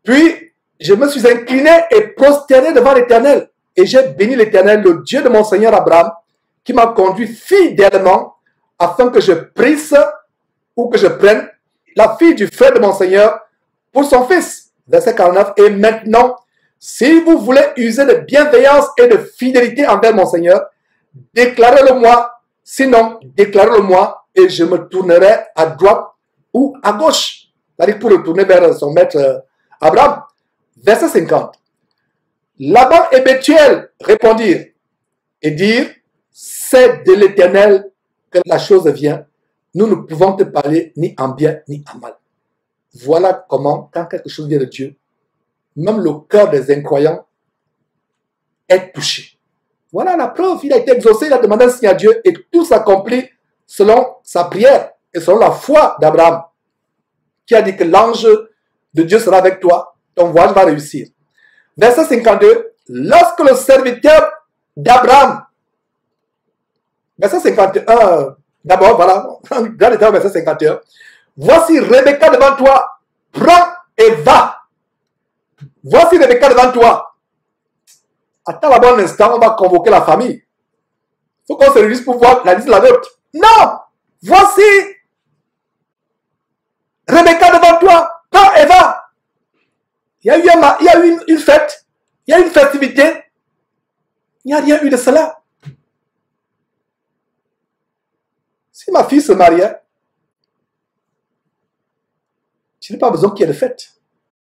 Speaker 6: puis je me suis incliné et prosterné devant l'Éternel. Et j'ai béni l'Éternel, le Dieu de mon Seigneur Abraham, qui m'a conduit fidèlement afin que je prise ou que je prenne la fille du frère de mon Seigneur pour son fils. Verset 49, et maintenant, si vous voulez user de bienveillance et de fidélité envers mon Seigneur, déclarez-le-moi, sinon déclarez-le-moi et je me tournerai à droite ou à gauche. C'est-à-dire pour retourner vers son maître Abraham. Verset 50. Laban et Bethuel répondirent et dirent, c'est de l'Éternel que la chose vient. Nous ne pouvons te parler ni en bien ni en mal. Voilà comment, quand quelque chose vient de Dieu, même le cœur des incroyants est touché. Voilà la preuve. Il a été exaucé, il a demandé un signe à Dieu et tout s'accomplit selon sa prière et selon la foi d'Abraham, qui a dit que l'ange de Dieu sera avec toi, ton voyage va réussir. Verset 52, lorsque le serviteur d'Abraham, verset 51, d'abord, voilà, dans le temps, verset 51, voici Rebecca devant toi, prends et va. Voici Rebecca devant toi. Attends là-bas un instant, on va convoquer la famille. Il faut qu'on se réunisse pour voir la liste de la nôtre. Non! Voici Rebecca devant toi, prends et va. Il y a eu une fête, il y a eu une festivité. Il n'y a rien eu de cela. Si ma fille se mariait, je n'ai pas besoin qu'il y ait de fête.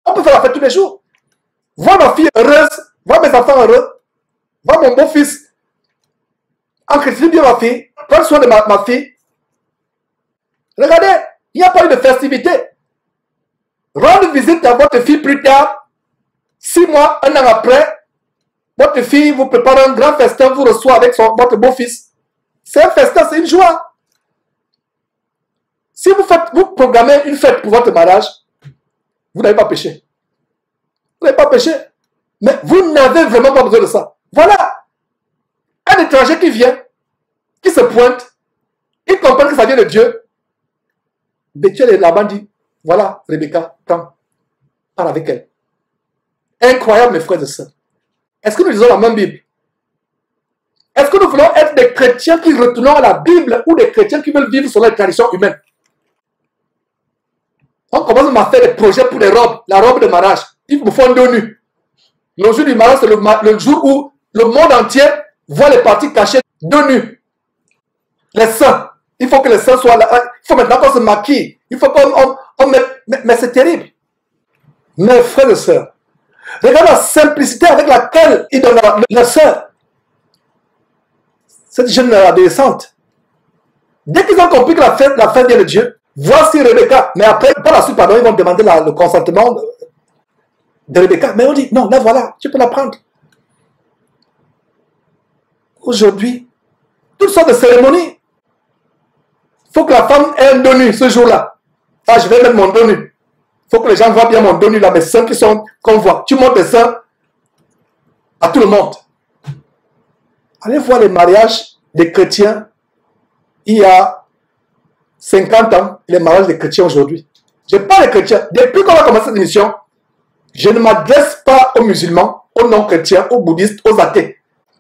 Speaker 6: On peut faire la fête tous les jours. Voir ma fille heureuse, voir mes enfants heureux, voir mon beau-fils entretenir bien ma fille, prendre soin de ma fille. Regardez, il n'y a pas eu de festivité. Rendre visite à votre fille plus tard, 6 mois, 1 an après, votre fille vous prépare un grand festin, vous reçoit avec votre beau-fils. C'est un festin, c'est une joie. Si vous programmez une fête pour votre mariage, vous n'avez pas péché. Vous n'avez pas péché. Mais vous n'avez vraiment pas besoin de ça. Voilà. Un étranger qui vient, qui se pointe, il comprend que ça vient de Dieu. Bethuel et Laban dit, voilà, Rebecca, prends, parle avec elle. Incroyable, mes frères et sœurs. Est-ce que nous lisons la même Bible? Est-ce que nous voulons être des chrétiens qui retournons à la Bible ou des chrétiens qui veulent vivre selon les traditions humaines? On commence à faire des projets pour les robes, la robe de mariage. Il me faut un dos nu. Le jour du mariage, c'est le jour où le monde entier voit les parties cachées dos nus. Les seins. Il faut que les seins soient là. Il faut maintenant qu'on se maquille. Il faut qu'on mette. Mais c'est terrible. Mes frères et sœurs, regardez la simplicité avec laquelle ils donnent leur sœur. Cette jeune adolescente. Dès qu'ils ont compris que la fête vient de Dieu, voici Rebecca. Mais après, par la suite, pardon, ils vont demander le consentement de Rebecca. Mais on dit, non, là voilà, tu peux la prendre. Aujourd'hui, toutes sortes de cérémonies. Il faut que la femme ait un dos nu ce jour-là. Ah, je vais mettre mon dos nu. Il faut que les gens voient bien mon dos nu là, mes seins qu'on voit. Tu montres les seins à tout le monde. Allez voir les mariages des chrétiens il y a 50 ans, les mariages des chrétiens aujourd'hui. Je parle des chrétiens. Depuis qu'on a commencé cette émission, je ne m'adresse pas aux musulmans, aux non-chrétiens, aux bouddhistes, aux athées.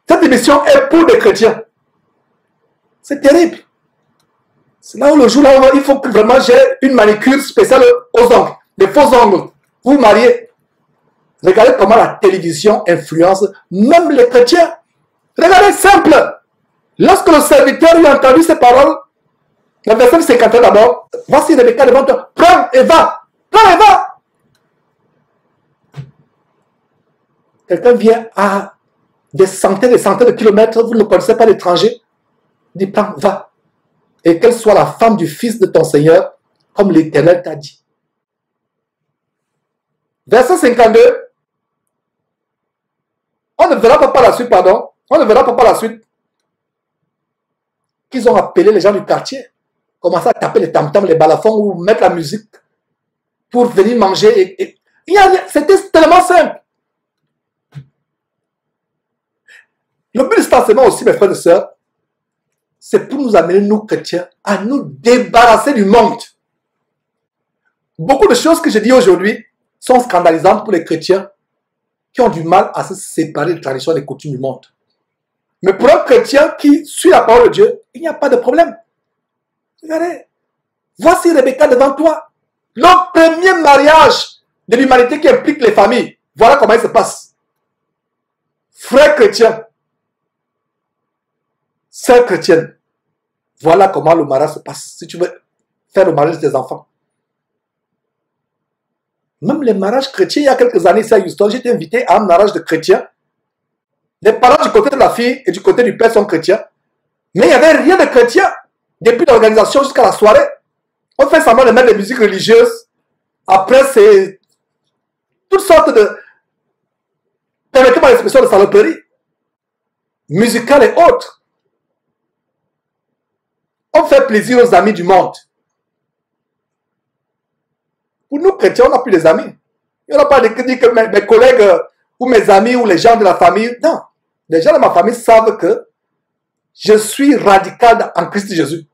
Speaker 6: Cette émission est pour les chrétiens. C'est terrible. C'est là où le jour là, il faut que vraiment j'ai une manicure spéciale aux ongles, des faux ongles. Vous vous mariez. Regardez comment la télévision influence même les chrétiens. Regardez, simple. Lorsque le serviteur lui a entendu ces paroles, le verset 51 d'abord, voici Rebecca devant toi, prends et va. Prends et va. Quelqu'un vient à des centaines de kilomètres, vous ne connaissez pas l'étranger, dit prends, va. Et qu'elle soit la femme du fils de ton Seigneur, comme l'Éternel t'a dit. Verset 52. On ne verra pas par la suite, pardon. On ne verra pas par la suite qu'ils ont appelé les gens du quartier, commencé à taper les tam-tams, les balafons ou mettre la musique pour venir manger. C'était tellement simple. Le but de cet enseignement aussi, mes frères et sœurs, c'est pour nous amener, nous chrétiens, à nous débarrasser du monde. Beaucoup de choses que je dis aujourd'hui sont scandalisantes pour les chrétiens qui ont du mal à se séparer des traditions et des coutumes du monde. Mais pour un chrétien qui suit la parole de Dieu, il n'y a pas de problème. Regardez, voici Rebecca devant toi. Le premier mariage de l'humanité qui implique les familles. Voilà comment il se passe. Frères chrétiens, sœurs chrétiennes, voilà comment le mariage se passe. Si tu veux faire le mariage de tes enfants. Même les mariages chrétiens, il y a quelques années, ici à Houston, j'ai été invité à un mariage de chrétiens. Les parents du côté de la fille et du côté du père sont chrétiens. Mais il n'y avait rien de chrétien. Depuis l'organisation jusqu'à la soirée. On fait semblant de mettre des musiques religieuses. Après, c'est toutes sortes de... permettez-moi l'expression de saloperie. Musicales et autres. On fait plaisir aux amis du monde. Pour nous, chrétiens, on n'a plus des amis. Il n'y en a pas de dire que mes collègues ou mes amis ou les gens de la famille. Non. Les gens de ma famille savent que je suis radical en Christ Jésus.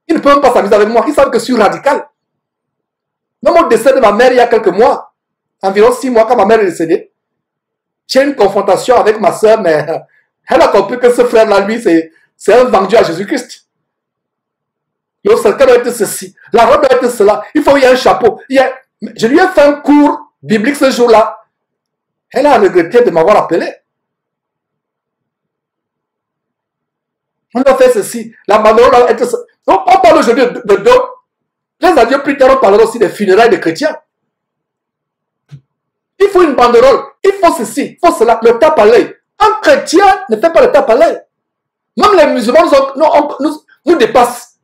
Speaker 6: Ils ne peuvent même pas s'amuser avec moi. Ils savent que je suis radical. Même au décès de ma mère il y a quelques mois, environ 6 mois quand ma mère est décédée, j'ai eu une confrontation avec ma soeur, mais elle a compris que ce frère-là, lui, c'est un vendu à Jésus-Christ. Le cercle doit être ceci, la robe doit être cela, il faut y ait un chapeau. Je lui ai fait un cours biblique ce jour-là. Elle a regretté de m'avoir appelé. On a fait ceci. La banderole doit être ceci. On parle aujourd'hui de dons. Les adieux plus tard, on parlera aussi des funérailles des chrétiens. Il faut une banderole. Il faut ceci, il faut cela. Le tape à l'œil. Un chrétien ne fait pas le tape à l'œil. Même les musulmans nous dépassent.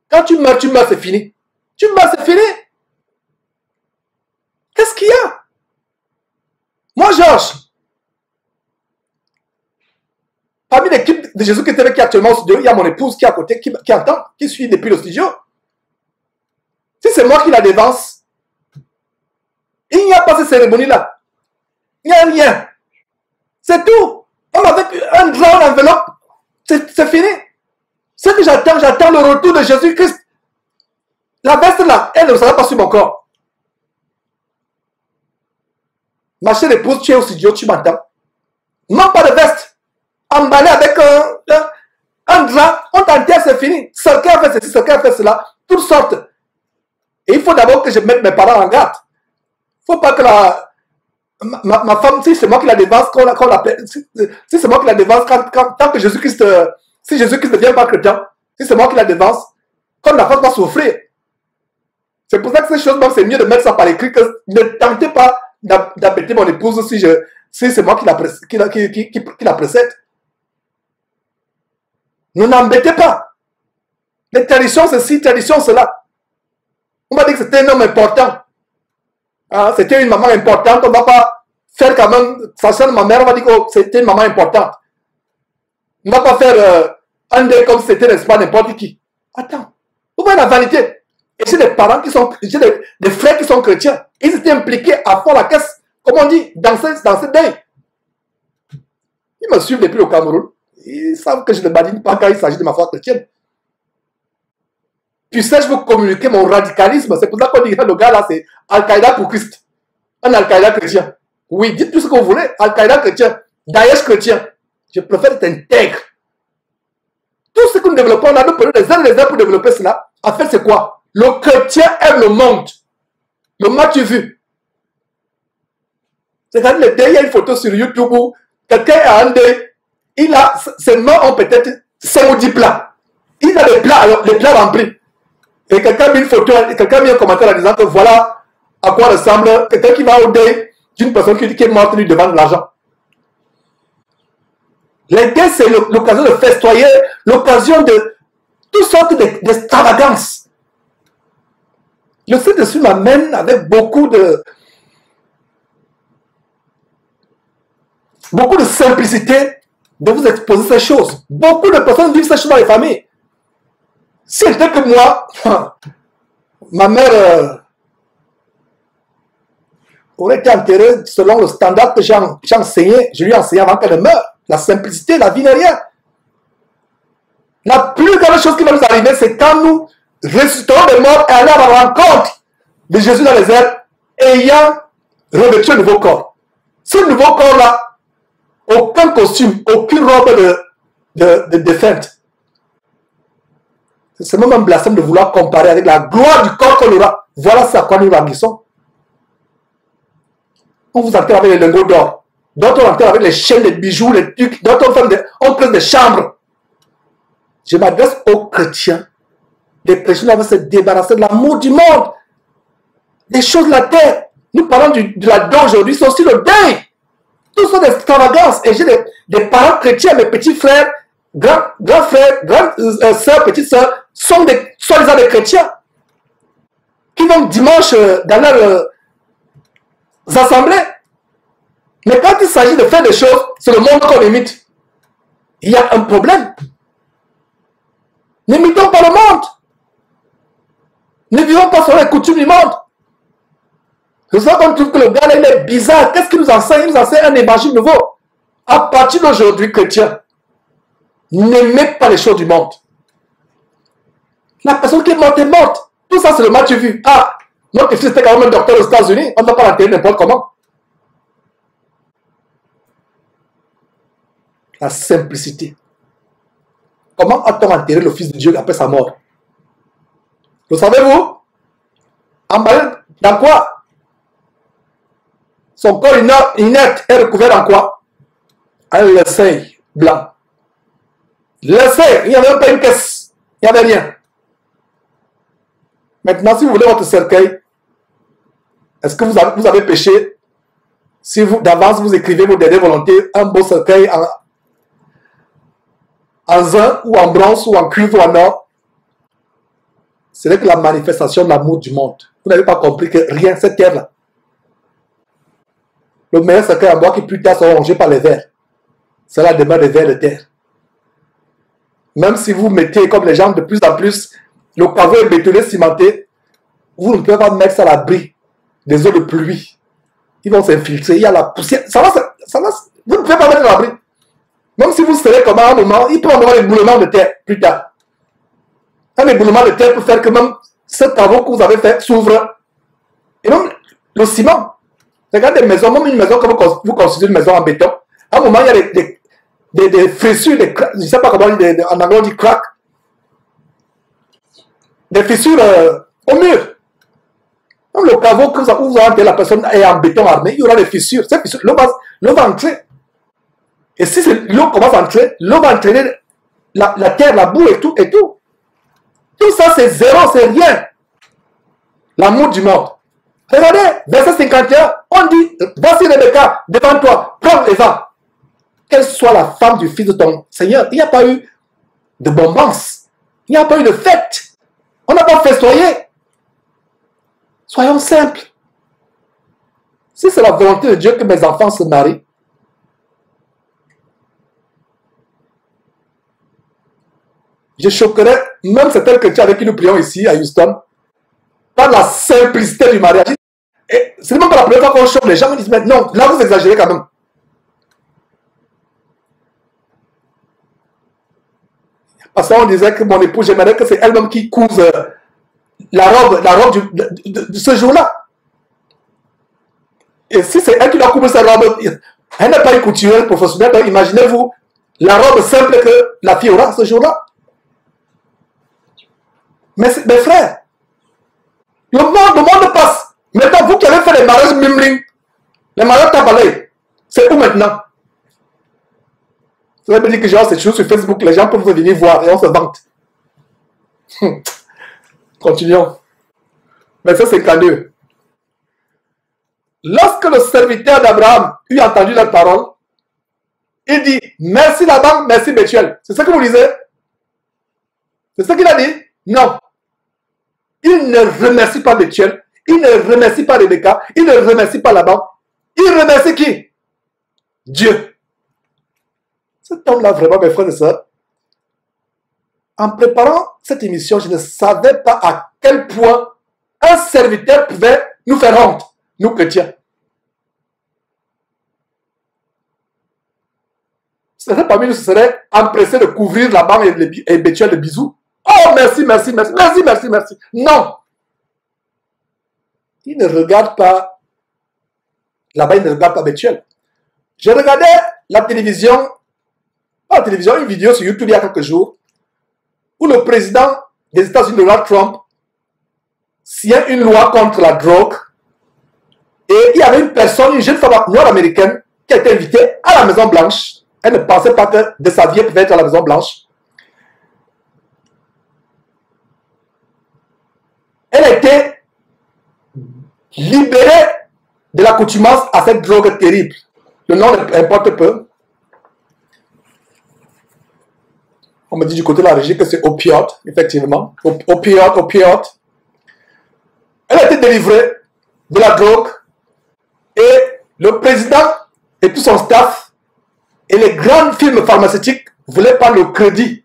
Speaker 6: Quand tu meurs, c'est fini. Tu meurs, c'est fini. Qu'est-ce qu'il y a? Moi, Georges, parmi l'équipe de Jésus qui est avec qui actuellement au studio, il y a mon épouse qui est à côté, qui entend, qui suit depuis le studio. Si c'est moi qui la dévance, il n'y a pas cette cérémonie-là. Il n'y a rien. C'est tout. Même avec un grand enveloppe, c'est fini. Ce que j'attends le retour de Jésus-Christ. La veste là, elle ne sera pas sur mon corps. Ma chère épouse, tu es au studio, tu m'entends. Non, pas de veste. Emballé avec un drap, on t'enterre, c'est fini. Quelqu'un a fait ceci, quelqu'un a fait cela, toutes sortes. Et il faut d'abord que je mette mes parents en garde. Il ne faut pas que ma femme, si c'est moi qui la dévance, si c'est moi qui la dévance, tant que Jésus-Christ, si Jésus-Christ ne devient pas chrétien, si c'est moi qui la dévance, qu'on la fasse pas souffrir. C'est pour ça que ces choses, c'est mieux de mettre ça par écrit que ne tentez pas d'embêter mon épouse si c'est moi qui la précède. Ne l'embêtez pas. Les traditions, ceci, traditions, cela. On m'a dit que c'était un homme important. Hein, c'était une maman importante, on ne va pas faire quand même, sachant ma mère, on va dire que c'était une maman importante. On ne va pas faire un deuil comme c'était, n'est-ce pas, n'importe qui. Attends, vous voyez la vanité. Et j'ai des parents qui sont, j'ai des frères qui sont chrétiens. Ils étaient impliqués à fond la caisse, comme on dit, dans ce deuil. Ils me suivent depuis le Cameroun. Ils savent que je ne badine pas quand il s'agit de ma foi chrétienne. Puissais-je vous communiquer mon radicalisme? C'est pour ça qu'on dit que le gars là, c'est Al-Qaïda pour Christ. Un Al-Qaïda chrétien. Oui, dites tout ce que vous voulez. Al-Qaïda chrétien. Daesh chrétien. Je préfère être intègre. Tout ce que nous développons là, nous prenons des heures pour développer cela. En fait, c'est quoi? Le chrétien aime le monde. Le m'as-tu vu? Regardez le deuil, il y a une photo sur YouTube où quelqu'un a un deuil. Il a, ses mains ont peut-être 5 ou 10 plats. Il a les plats remplis. Et quelqu'un a mis une photo, quelqu'un a mis un commentaire en disant que voilà à quoi ressemble quelqu'un qui va au deuil d'une personne qui est morte lui devant de l'argent. Les deuils, c'est l'occasion de festoyer, l'occasion de toutes sortes d'extravagances. Le Saint-Esprit m'amène avec beaucoup de simplicité de vous exposer ces choses. Beaucoup de personnes vivent ces choses dans les familles. Si c'était que moi, ma mère aurait été enterrée selon le standard que j'ai enseigné, je lui ai enseigné avant qu'elle ne meure. La simplicité, la vie n'est rien. La plus grande chose qui va nous arriver, c'est quand nous ressusciterons des morts et aller à la rencontre de Jésus dans les airs, ayant revêtu un nouveau corps. Ce nouveau corps-là, aucun costume, aucune robe de défunte. C'est même un blasphème de vouloir comparer avec la gloire du corps qu'on aura. Voilà ce à quoi nous languissons. On vous enterre avec les lingots d'or. D'autres on enterre avec les chaînes, les bijoux, les trucs. D'autres on crée des chambres. Je m'adresse aux chrétiens. Les chrétiens doivent se débarrasser de l'amour du monde. Des choses de la terre. Nous parlons de la deuil aujourd'hui, c'est aussi le deuil. Tout sont des extravagances. Et j'ai des parents chrétiens, mes petits frères, grands frères, grandes sœurs, petites sœurs, sont des chrétiens qui vont dimanche dans leurs assemblées. Mais quand il s'agit de faire des choses, c'est le monde qu'on imite. Il y a un problème. N'imitons pas le monde. Ne vivons pas sur les coutumes du monde. C'est ça qu'on trouve que le gars là, il est bizarre. Qu'est-ce qu'il nous enseigne? Il nous enseigne un évangile nouveau. À partir d'aujourd'hui, chrétien, n'aimez pas les choses du monde. La personne qui est morte est morte. Tout ça, c'est le match vu. Ah, notre fils était quand même un docteur aux États-Unis. On ne va pas l'enterrer n'importe comment. La simplicité. Comment a-t-on enterré le Fils de Dieu après sa mort? Le savez-vous? Emballé dans quoi? Son corps inerte est recouvert en quoi? Un linceul blanc. Linceul, il n'y avait pas une caisse. Il n'y avait rien. Maintenant, si vous voulez votre cercueil, est-ce que vous avez péché? Si vous, d'avance, vous écrivez vos dernières volontés, un beau cercueil en zinc ou en bronze ou en cuivre ou en or, ce n'est que la manifestation de l'amour du monde. Vous n'avez pas compris que rien, cette terre-là. Le meilleur cercueil en bois qui plus tard sera rongé par les vers. Cela demeure des vers de terre. Même si vous mettez, comme les gens de plus en plus, le caveau est bétonné, cimenté, vous ne pouvez pas mettre ça à l'abri des eaux de pluie. Ils vont s'infiltrer, il y a la poussière. Vous ne pouvez pas mettre à l'abri. Même si vous serez comme à un moment, il peut y avoir un éboulement de terre plus tard. Un éboulement de terre peut faire que même ce caveau que vous avez fait s'ouvre. Et même le ciment. Regardez des maisons, même une maison, comme vous construisez une maison en béton. À un moment, il y a des fissures, je ne sais pas comment en anglais on dit crack. Des fissures au mur. Même le caveau que vous avez, la personne est en béton armé, il y aura des fissures. Ces fissures, l'eau va entrer. Et si l'eau commence à entrer, l'eau va entraîner la terre, la boue et tout. Tout ça, c'est zéro, c'est rien. L'amour du monde. Regardez, verset 51, on dit, voici Rebecca devant toi, prends Eva. Qu'elle soit la femme du fils de ton Seigneur. Il n'y a pas eu de bombance. Il n'y a pas eu de fête. On n'a pas festoyé. Soyons simples. si c'est la volonté de Dieu que mes enfants se marient, je choquerais même certains chrétiens avec qui nous prions ici à Houston par la simplicité du mariage. Et c'est même pas la première fois qu'on choque les gens, me disent, mais non, là vous exagérez quand même. Parce qu'on disait que mon épouse, j'aimerais que c'est elle-même qui couse la robe de ce jour-là. Et si c'est elle qui doit couvrir sa robe, elle n'est pas une couturière professionnelle, donc imaginez-vous la robe simple que la fille aura ce jour-là. Mais mes frères, le monde passe. Maintenant, vous qui avez fait les mariages mimling, les mariages tabalés, c'est où maintenant? Vous avez dit que genre, c'est toujours sur Facebook, les gens peuvent venir voir et on se vante. Continuons. Verset 52. Lorsque le serviteur d'Abraham eut entendu leur parole, il dit, merci Laban, merci Bethuel. C'est ce que vous lisez? C'est ce qu'il a dit? Non. Il ne remercie pas Bethuel, il ne remercie pas Rebecca, il ne remercie pas Laban. Il remercie qui? Dieu. Cet homme-là, vraiment, mes frères et sœurs, en préparant cette émission, je ne savais pas à quel point un serviteur pouvait nous faire honte, nous chrétiens. Certains parmi nous se seraient empressés de couvrir Laban et Bethuel de bisous. Oh, merci, merci, merci, merci, merci, merci. Non. Il ne regarde pas Laban, il ne regarde pas Bethuel. Je regardais la télévision, une vidéo sur YouTube il y a quelques jours, où le président des États-Unis, Donald Trump, signait une loi contre la drogue. Et il y avait une personne, une jeune femme noire américaine, qui a été invitée à la Maison Blanche. Elle ne pensait pas que de sa vie, elle pouvait être à la Maison Blanche. Elle a été libérée de l'accoutumance à cette drogue terrible. Le nom importe peu. On me dit du côté de la régie que c'est opioïde, effectivement. Opioïde. Elle a été délivrée de la drogue et le président et tout son staff et les grandes firmes pharmaceutiques voulaient prendre le crédit,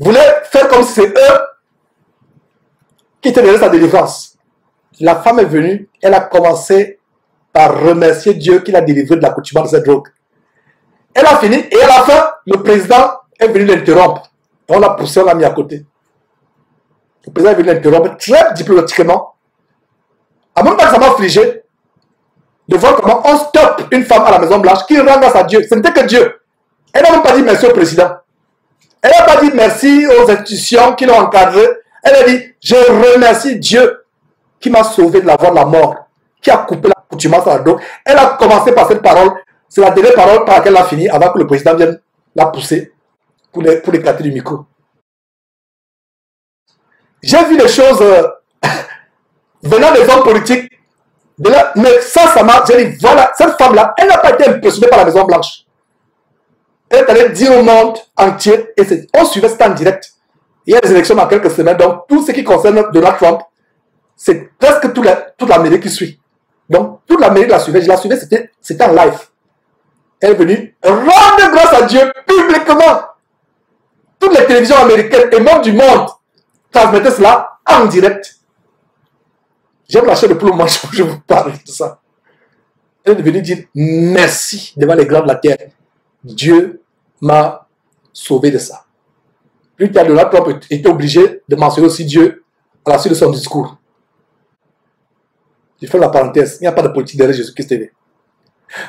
Speaker 6: voulaient faire comme si c'est eux qui étaient derrière sa délivrance. La femme est venue, elle a commencé par remercier Dieu qui l'a délivrée de l'accoutumance de cette drogue. Elle a fini et à la fin, le président est venu l'interrompre. On l'a poussé, on l'a mis à côté. Le président est venu l'interrompre très diplomatiquement. À même temps que ça m'a affligé de voir comment on stoppe une femme à la Maison Blanche qui rend grâce à Dieu. Ce n'était que Dieu. Elle n'a même pas dit merci au président. Elle n'a pas dit merci aux institutions qui l'ont encadré. Elle a dit, je remercie Dieu qui m'a sauvé de la voie de la mort, qui a coupé l'accoutumance à la drogue. Elle a commencé par cette parole. C'est la dernière parole par laquelle elle a fini avant que le président vienne la pousser pour l'éclater du micro. J'ai vu des choses venant des hommes politiques. Mais ça m'a... J'ai dit, voilà, cette femme-là, elle n'a pas été impressionnée par la Maison Blanche. Elle est allée dire au monde entier, et on suivait ça en direct. Il y a des élections dans quelques semaines, donc tout ce qui concerne Donald Trump, c'est presque toute l'Amérique qui suit. Donc toute l'Amérique la suivait, je la suivais, c'était en live. Elle est venue rendre grâce à Dieu publiquement. Toutes les télévisions américaines et même du monde transmettaient cela en direct. J'aime la chair de poule au manche où je vous parle de ça. Elle est venue dire merci devant les grands de la terre. Dieu m'a sauvé de ça. Plus tard, Donald Trump était obligé de mentionner aussi Dieu à la suite de son discours. Je fais la parenthèse. Il n'y a pas de politique derrière Jésus-Christ TV.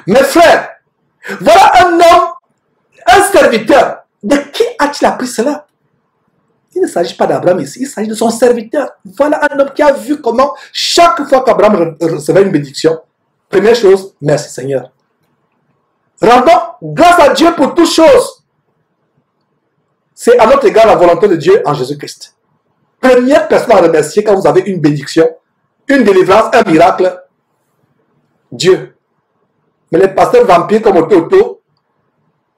Speaker 6: Mes frères, voilà un homme, un serviteur. De qui a-t-il appris cela? Il ne s'agit pas d'Abraham ici, il s'agit de son serviteur. Voilà un homme qui a vu comment chaque fois qu'Abraham recevait une bénédiction, première chose, merci Seigneur. Rendons grâce à Dieu pour toutes choses. C'est à notre égard la volonté de Dieu en Jésus-Christ. Première personne à remercier quand vous avez une bénédiction, une délivrance, un miracle, Dieu. Mais les pasteurs vampires comme Oto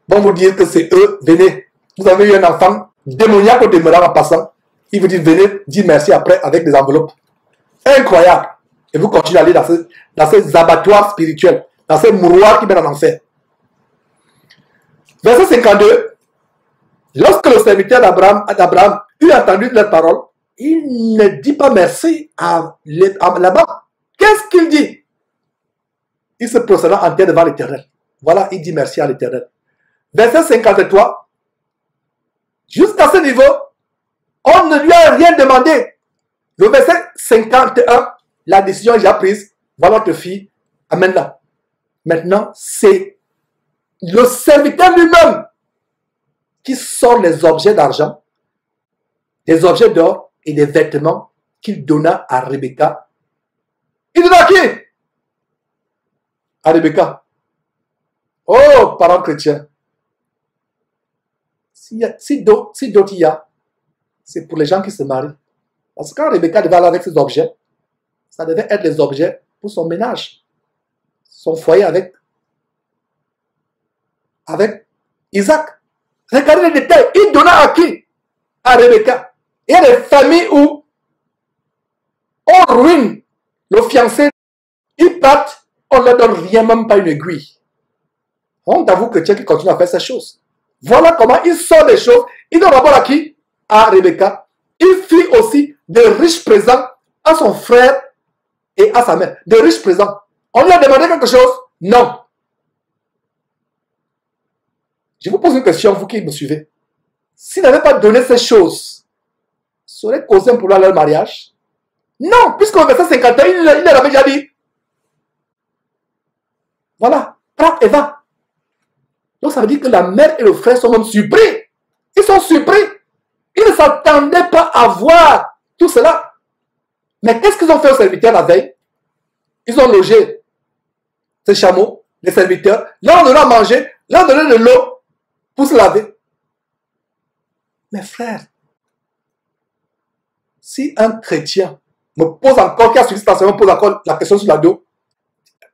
Speaker 6: vont vous dire que c'est eux, venez. Vous avez eu un enfant démoniaque au demeurant en passant. Il vous dit venez dire merci après avec des enveloppes. Incroyable. Et vous continuez à aller dans ces abattoirs spirituels, dans ces mouroirs qui mènent en enfer. Verset 52. Lorsque le serviteur d'Abraham eut entendu leur parole, il ne dit pas merci à Laban. Qu'est-ce qu'il dit? Il se procéda en terre devant l'Éternel. Voilà, il dit merci à l'Éternel. Verset 53. Jusqu'à ce niveau, on ne lui a rien demandé. Le verset 51, la décision est déjà prise. Voilà notre fille. Amène-la. Maintenant, c'est le serviteur lui-même qui sort les objets d'argent, des objets d'or et des vêtements qu'il donna à Rebecca. Il donna à qui? À Rebecca. Oh, parents chrétiens. Si d'autres y a, c'est pour les gens qui se marient. Parce que quand Rebecca devait aller avec ses objets, ça devait être les objets pour son ménage, son foyer avec Isaac. Regardez les détails. Il donna à qui? À Rebecca. Il y a des familles où on ruine le fiancé. Ils partent, on ne leur donne rien, même pas une aiguille. On avoue que qui continue à faire ces choses. Voilà comment il sort des choses. Il donne d'abord à qui? À Rebecca. Il fit aussi de riches présents à son frère et à sa mère. De riches présents. On lui a demandé quelque chose? Non. Je vous pose une question, vous qui me suivez. S'il n'avait pas donné ces choses, ça aurait causé un problème à leur mariage? Non, puisque au verset 51, il leur avait déjà dit. Voilà, prends et va. Donc ça veut dire que la mère et le frère sont même surpris. Ils sont surpris. Ils ne s'attendaient pas à voir tout cela. Mais qu'est-ce qu'ils ont fait aux serviteurs la veille? Ils ont logé ces chameaux, les serviteurs, leur donné à manger, leur donné de l'eau pour se laver. Mes frères, si un chrétien me pose encore, qui a suivi cette me pose encore la question sur la dos,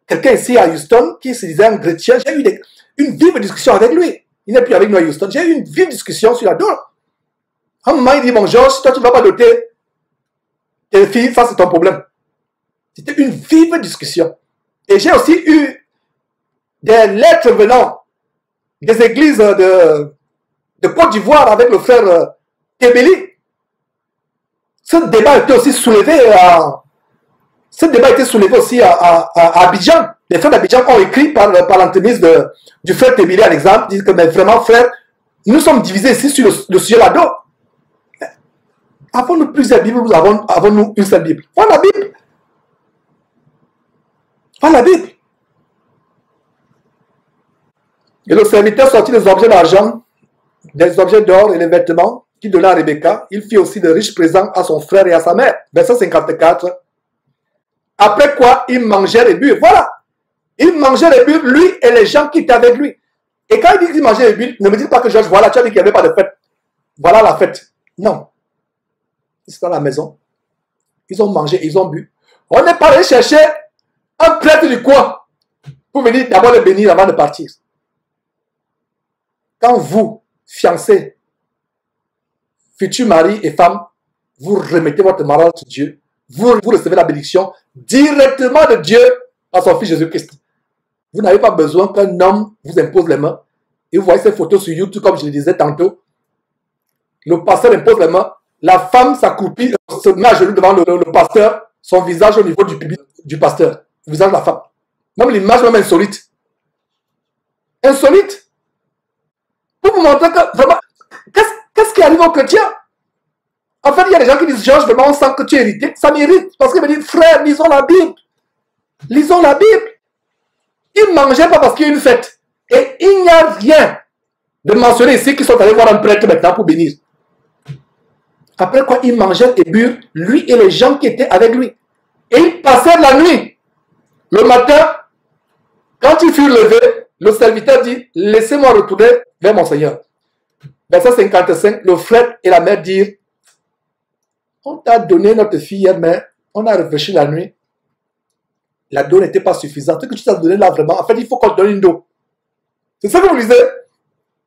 Speaker 6: quelqu'un ici à Houston qui se disait un chrétien, j'ai eu une vive discussion avec lui. Il n'est plus avec nous à Houston. J'ai eu une vive discussion sur la dos. À un moment, il dit, bon Georges, si toi tu ne vas pas doter tes filles, ça c'est ton problème. C'était une vive discussion. Et j'ai aussi eu des lettres venant des églises de Côte d'Ivoire avec le frère Tébéli. Ce débat a été aussi soulevé aussi à Abidjan. Les frères d'Abidjan ont écrit par l'entremise du frère Tébéli à l'exemple, disent que mais vraiment frère, nous sommes divisés ici sur le sujet là-dedans. Avons-nous plusieurs Bibles, avons-nous une seule Bible? Voilà la Bible. Voilà la Bible. Et le serviteur sortit des objets d'argent, des objets d'or et des vêtements qu'il donna à Rebecca. Il fit aussi de riches présents à son frère et à sa mère. Verset 54. Après quoi, ils mangèrent et burent. Voilà. Ils mangèrent et burent, lui et les gens qui étaient avec lui. Et quand il dit qu'ils mangeaient et burent, ne me dites pas que Georges, voilà, tu as dit qu'il n'y avait pas de fête. Voilà la fête. Non. Ils étaient dans la maison. Ils ont mangé, ils ont bu. On n'est pas allé chercher un prêtre du coin pour venir d'abord le bénir avant de partir. Quand vous, fiancés, futurs mari et femme, vous remettez votre mariage à Dieu, vous recevez la bénédiction directement de Dieu à son Fils Jésus-Christ. Vous n'avez pas besoin qu'un homme vous impose les mains. Et vous voyez ces photos sur YouTube, comme je le disais tantôt. Le pasteur impose les mains. La femme s'accroupit, se met à genoux devant le pasteur, son visage au niveau du public du pasteur, le visage de la femme. Même l'image même insolite. Insolite. Pour vous montrer que vraiment, qu'est-ce qui arrive aux chrétiens? En fait, il y a des gens qui disent, Georges, vraiment, on sent que tu es irrité. Ça m'irrite. Parce qu'ils me disent, frère, lisons la Bible. Lisons la Bible. Ils ne mangeaient pas parce qu'il y a une fête. Et il n'y a rien de mentionné ici qu'ils sont allés voir un prêtre maintenant pour bénir. Après quoi, ils mangeaient et burent, lui et les gens qui étaient avec lui. Et ils passèrent la nuit. Le matin, quand ils furent levés, le serviteur dit, laissez-moi retourner vers mon Seigneur. Verset 55, le frère et la mère dirent, on t'a donné notre fille, mais on a réfléchi la nuit. La dos n'était pas suffisante. Ce que tu t'as donné là vraiment, en fait, il faut qu'on te donne une dos. C'est ça que vous lisez.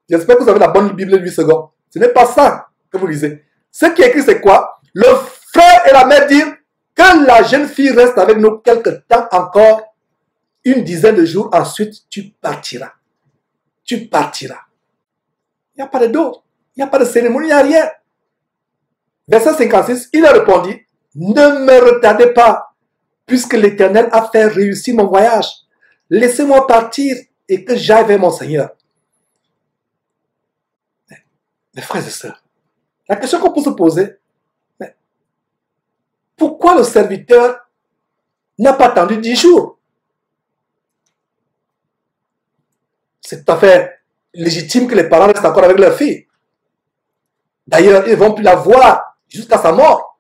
Speaker 6: J'espère que vous avez la bonne Bible 8 secondes. Ce n'est pas ça que vous lisez. Ce qui est écrit, c'est quoi? Le frère et la mère dirent, Que la jeune fille reste avec nous quelque temps encore, une dizaine de jours, ensuite, tu partiras. Tu partiras. Il n'y a pas de dot, il n'y a pas de cérémonie, il n'y a rien. Verset 56, il a répondu, ne me retardez pas, puisque l'Éternel a fait réussir mon voyage. Laissez-moi partir et que j'aille vers mon Seigneur. Mes frères et sœurs, la question qu'on peut se poser, mais pourquoi le serviteur n'a pas attendu 10 jours? C'est tout à fait légitime que les parents restent encore avec leur fille. D'ailleurs, ils ne vont plus la voir jusqu'à sa mort.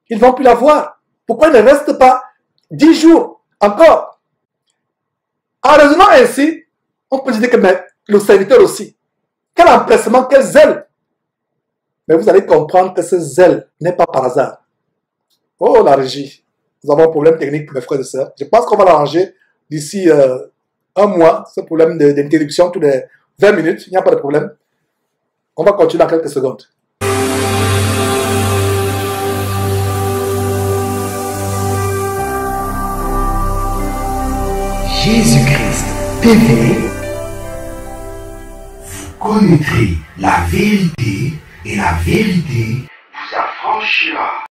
Speaker 6: Ils ne vont plus la voir. Pourquoi ils ne restent pas 10 jours encore? En raisonnant ainsi, on peut dire que mais, le serviteur aussi, quel empressement, quel zèle. Mais vous allez comprendre que ce zèle n'est pas par hasard. Oh, la régie. Nous avons un problème technique, mes frères et sœurs. Je pense qu'on va l'arranger d'ici un mois, ce problème d'interruption tous les 20 minutes. Il n'y a pas de problème. On va continuer dans quelques secondes.
Speaker 7: Jésus-Christ TV, vous connaîtrez la vérité et la vérité vous affranchira.